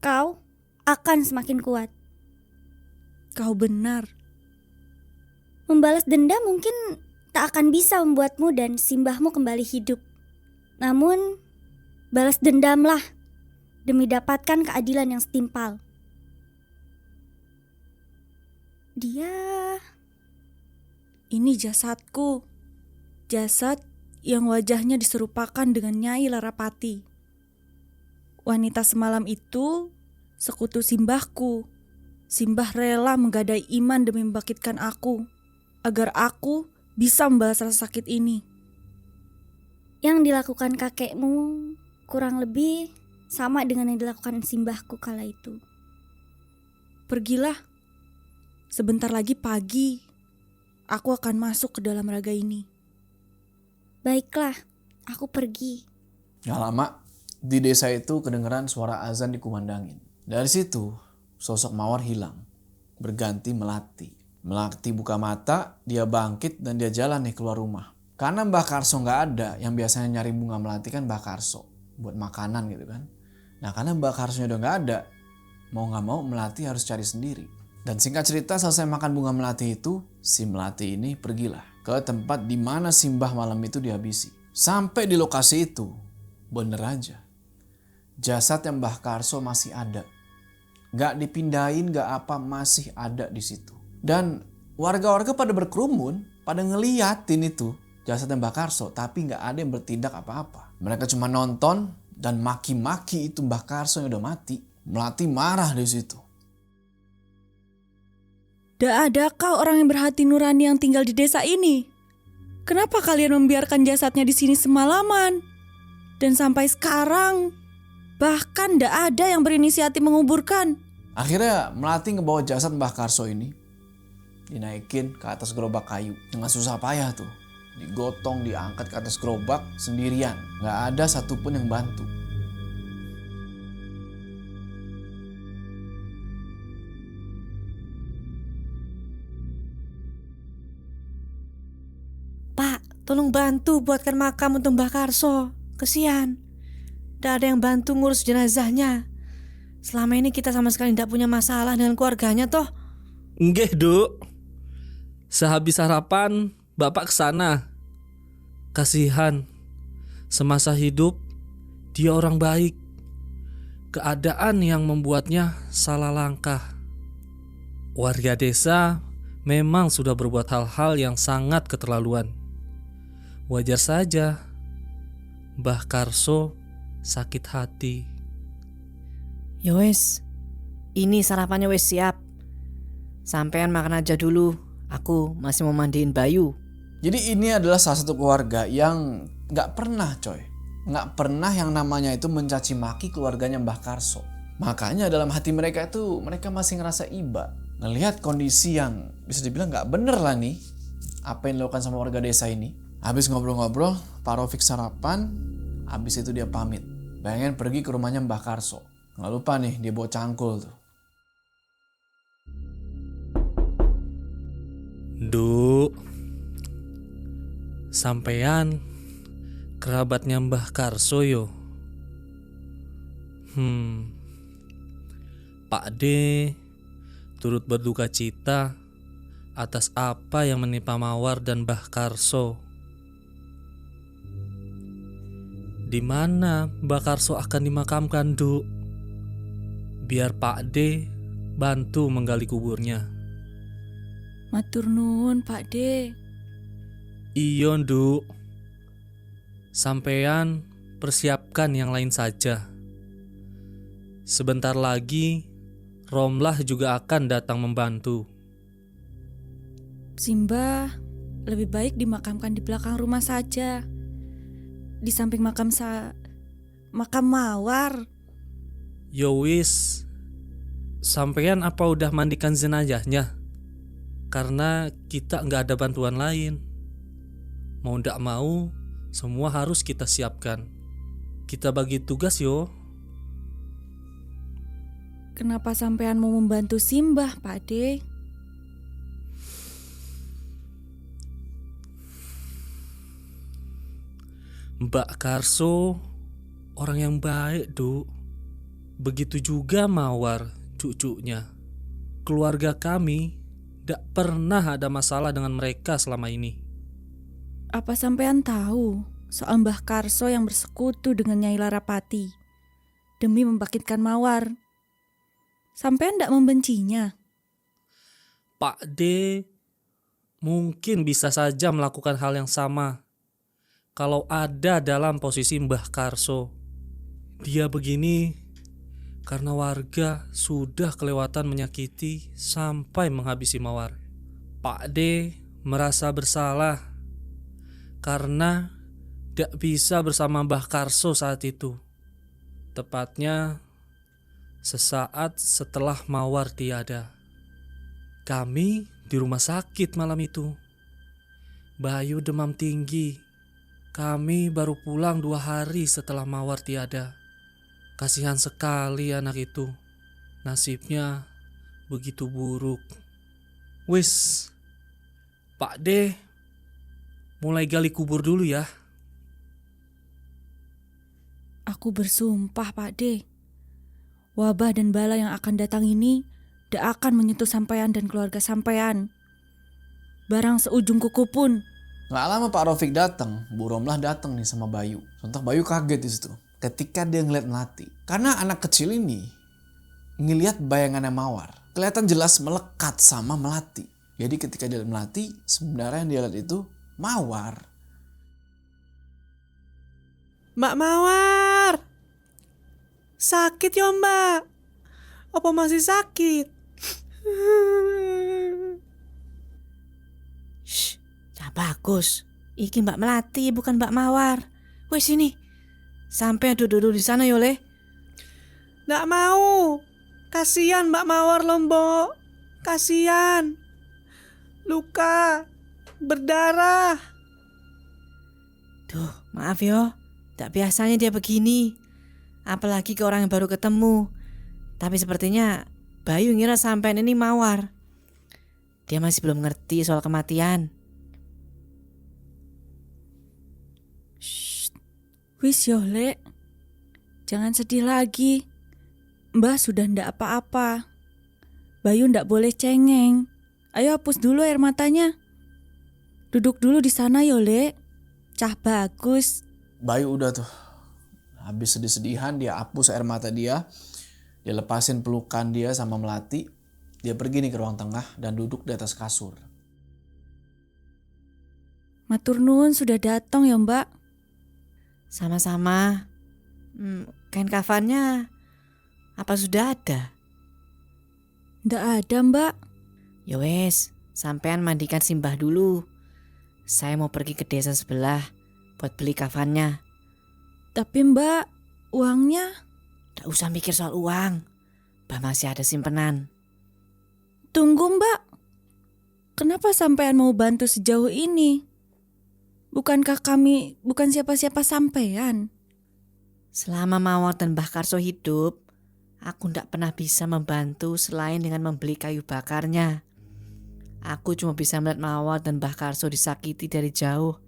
kau akan semakin kuat. Kau benar. Membalas dendam mungkin tak akan bisa membuatmu dan simbahmu kembali hidup. Namun, balas dendamlah demi dapatkan keadilan yang setimpal. Ini jasadku. Jasad yang wajahnya diserupakan dengan Nyai Larapati. Wanita semalam itu sekutu simbahku. Simbah rela menggadai iman demi membangkitkan aku, agar aku bisa membalas rasa sakit ini. Yang dilakukan kakekmu kurang lebih sama dengan yang dilakukan simbahku kala itu. Pergilah. Sebentar lagi pagi. Aku akan masuk ke dalam raga ini. Baiklah, aku pergi. Gak lama, di desa itu kedengeran suara azan dikumandangin. Dari situ, sosok Mawar hilang. Berganti Melati. Melati buka mata, dia bangkit dan dia jalan nih keluar rumah. Karena Mbah Karso gak ada, yang biasanya nyari bunga Melati kan Mbah Karso. Buat makanan gitu kan. Nah karena Mbah Karsonya udah gak ada, mau gak mau Melati harus cari sendiri. Dan singkat cerita selesai makan bunga Melati itu, si Melati ini pergilah ke tempat di mana simbah malam itu dihabisi. Sampai di lokasi itu, bener aja. Jasad yang Mbah Karso masih ada. Gak dipindahin, gak apa, masih ada di situ. Dan warga-warga pada berkerumun, pada ngeliatin itu jasad Mbah Karso, tapi gak ada yang bertindak apa-apa. Mereka cuma nonton dan maki-maki itu Mbah Karso yang udah mati. Melati marah di situ. Tak adakah orang yang berhati nurani yang tinggal di desa ini? Kenapa kalian membiarkan jasadnya di sini semalaman? Dan sampai sekarang, bahkan tak ada yang berinisiatif menguburkan. Akhirnya Melati ngebawa jasad Mbah Karso ini, dinaikin ke atas gerobak kayu. Dengan susah payah tuh. Digotong, diangkat ke atas gerobak sendirian. Gak ada satupun yang bantu. Tolong bantu buatkan makam untuk Mbah Karso. Kesian. Tidak ada yang bantu ngurus jenazahnya. Selama ini kita sama sekali tidak punya masalah dengan keluarganya toh. Nggih, Duk. Sehabis sarapan, Bapak kesana. Kasihan. Semasa hidup, dia orang baik. Keadaan yang membuatnya salah langkah. Warga desa memang sudah berbuat hal-hal yang sangat keterlaluan. Wajar saja Mbah Karso sakit hati. Ya wes, ini sarapannya wes siap. Sampean makan aja dulu, aku masih mau mandiin Bayu. Jadi ini adalah salah satu keluarga yang gak pernah gak pernah yang namanya itu mencaci maki keluarganya Mbah Karso. Makanya dalam hati mereka itu mereka masih ngerasa iba. Ngelihat kondisi yang bisa dibilang gak bener lah nih, apa yang dilakukan sama warga desa ini. Habis ngobrol-ngobrol, Pak Rofik sarapan, habis itu dia pamit. Pengen pergi ke rumahnya Mbah Karso. Nggak lupa nih, dia bawa cangkul tuh. Duk, sampean kerabatnya Mbah Karso yo. Pak D turut berduka cita atas apa yang menimpa Mawar dan Mbah Karso. Di mana Mbah Karso akan dimakamkan, Duk? Biar Pak D bantu menggali kuburnya. Matur nuwun, Pak D. Iya, Duk. Sampean persiapkan yang lain saja. Sebentar lagi Romlah juga akan datang membantu. Simbah, lebih baik dimakamkan di belakang rumah saja. Di samping makam Mawar. Yowis, sampean apa udah mandikan jenazahnya? Karena kita nggak ada bantuan lain. Mau ndak mau, semua harus kita siapkan. Kita bagi tugas yo. Kenapa sampean mau membantu Simbah, Pak De? Mbak Karso orang yang baik, Duk. Begitu juga Mawar, cucunya. Keluarga kami tidak pernah ada masalah dengan mereka selama ini. Apa sampean tahu soal Mbah Karso yang bersekutu dengan Nyai Larapati demi membangkitkan Mawar? Sampean tidak membencinya? Pak D mungkin bisa saja melakukan hal yang sama kalau ada dalam posisi Mbah Karso. Dia begini karena warga sudah kelewatan menyakiti sampai menghabisi Mawar. Pak D merasa bersalah karena tidak bisa bersama Mbah Karso saat itu. Tepatnya sesaat setelah Mawar tiada. Kami di rumah sakit malam itu. Bayu demam tinggi. Kami baru pulang 2 hari setelah Mawar tiada. Kasihan sekali anak itu. Nasibnya begitu buruk. Wis, Pak D, mulai gali kubur dulu ya. Aku bersumpah, Pak De, wabah dan bala yang akan datang ini tidak akan menyentuh sampean dan keluarga sampean. Barang seujung kuku pun. Nggak lama Pak Rafiq datang, Bu Romlah datang nih sama Bayu. Sontak Bayu kaget di situ ketika dia ngeliat Melati. Karena anak kecil ini ngeliat bayangannya Mawar. Kelihatan jelas melekat sama Melati. Jadi ketika dia lihat Melati, sebenarnya yang dia lihat itu Mawar. Mbak Mawar, sakit ya Mbak? Apa masih sakit? Shh, nah bagus. Iki Mbak Melati bukan Mbak Mawar. Woi sini, sampai duduk-duduk di sana yole. Nggak mau, kasihan Mbak Mawar lombok. Kasihan, luka, berdarah. Duh, maaf yo. Tak biasanya dia begini. Apalagi ke orang yang baru ketemu. Tapi sepertinya Bayu ngira sampean ini Mawar. Dia masih belum ngerti soal kematian. Shh, wis yo Lek. Jangan sedih lagi. Mbah sudah ndak apa-apa. Bayu ndak boleh cengeng. Ayo hapus dulu air matanya. Duduk dulu di sana yo Lek. Cah bagus. Bayu udah tuh habis sedih-sedihan, dia hapus air mata dia lepasin pelukan dia sama Melati, dia pergi nih ke ruang tengah dan duduk di atas kasur. Matur nuwun sudah datang ya Mbak. Sama-sama. Kain kafannya apa sudah ada? Ndak ada Mbak. Ya wes, sampean mandikan Simbah dulu. Saya mau pergi ke desa sebelah buat beli kafannya. Tapi Mbak, uangnya? Tak usah mikir soal uang. Mbak masih ada simpenan. Tunggu Mbak. Kenapa sampean mau bantu sejauh ini? Bukankah kami bukan siapa-siapa sampean? Selama Mawar dan Mbah Karso hidup, aku ndak pernah bisa membantu selain dengan membeli kayu bakarnya. Aku cuma bisa melihat Mawar dan Mbah Karso disakiti dari jauh,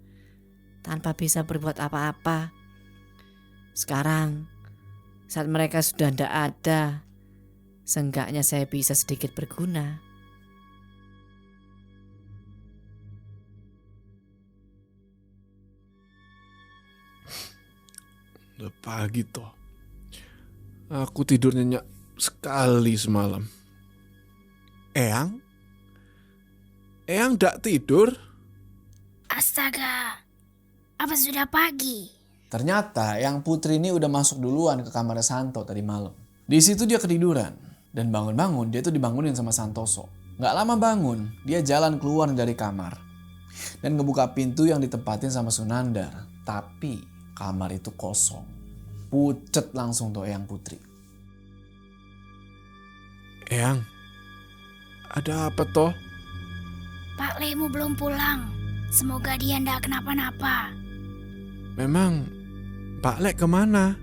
tanpa bisa berbuat apa-apa. Sekarang, saat mereka sudah tidak ada, seenggaknya saya bisa sedikit berguna. Udah pagi toh. Aku tidur nyenyak sekali semalam. Eyang ndak tidur? Astaga, apa sudah pagi? Ternyata yang Putri ini udah masuk duluan ke kamarnya Santo tadi malam. Di situ dia ketiduran dan bangun-bangun dia tuh dibangunin sama Santoso. Gak lama bangun, dia jalan keluar dari kamar dan ngebuka pintu yang ditempatin sama Sunandar. Tapi kamar itu kosong. Pucet langsung tuh Eyang Putri. Eyang, ada apa toh? Pak Lemu belum pulang. Semoga dia ndak kenapa-napa. Memang Pak Lek kemana?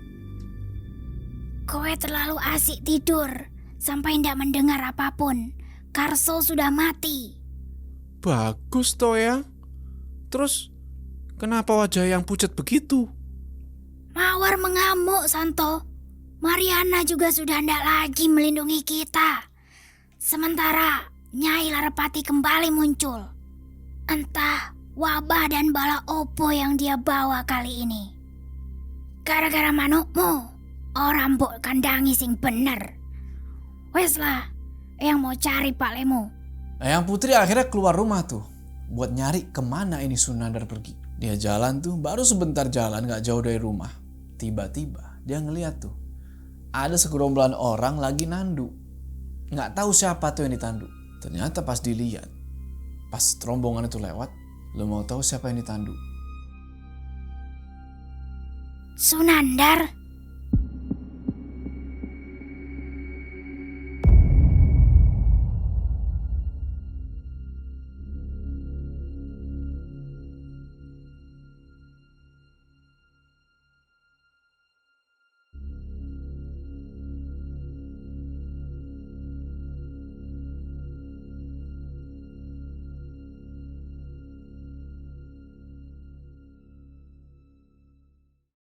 Kowe terlalu asik tidur sampai ndak mendengar apapun. Karso sudah mati. Bagus toh Eyang. Terus kenapa wajah yang pucat begitu? Mawar mengamuk, Santo. Mariana juga sudah ndak lagi melindungi kita. Sementara Nyai Larapati kembali muncul. Entah wabah dan bala opo yang dia bawa kali ini. Gara-gara manukmu, orang mbok kandangi sing bener. Wes lah, yang mau cari Pak Lemu. Eyang Putri akhirnya keluar rumah tuh buat nyari kemana ini Sunandar pergi. Dia jalan tuh, baru sebentar jalan gak jauh dari rumah. Tiba-tiba dia ngeliat tuh ada segerombolan orang lagi nandu. Gak tahu siapa tuh yang ditandu. Ternyata pas dilihat, pas rombongan itu lewat, lo mau tahu siapa yang ditandu? Sunandar?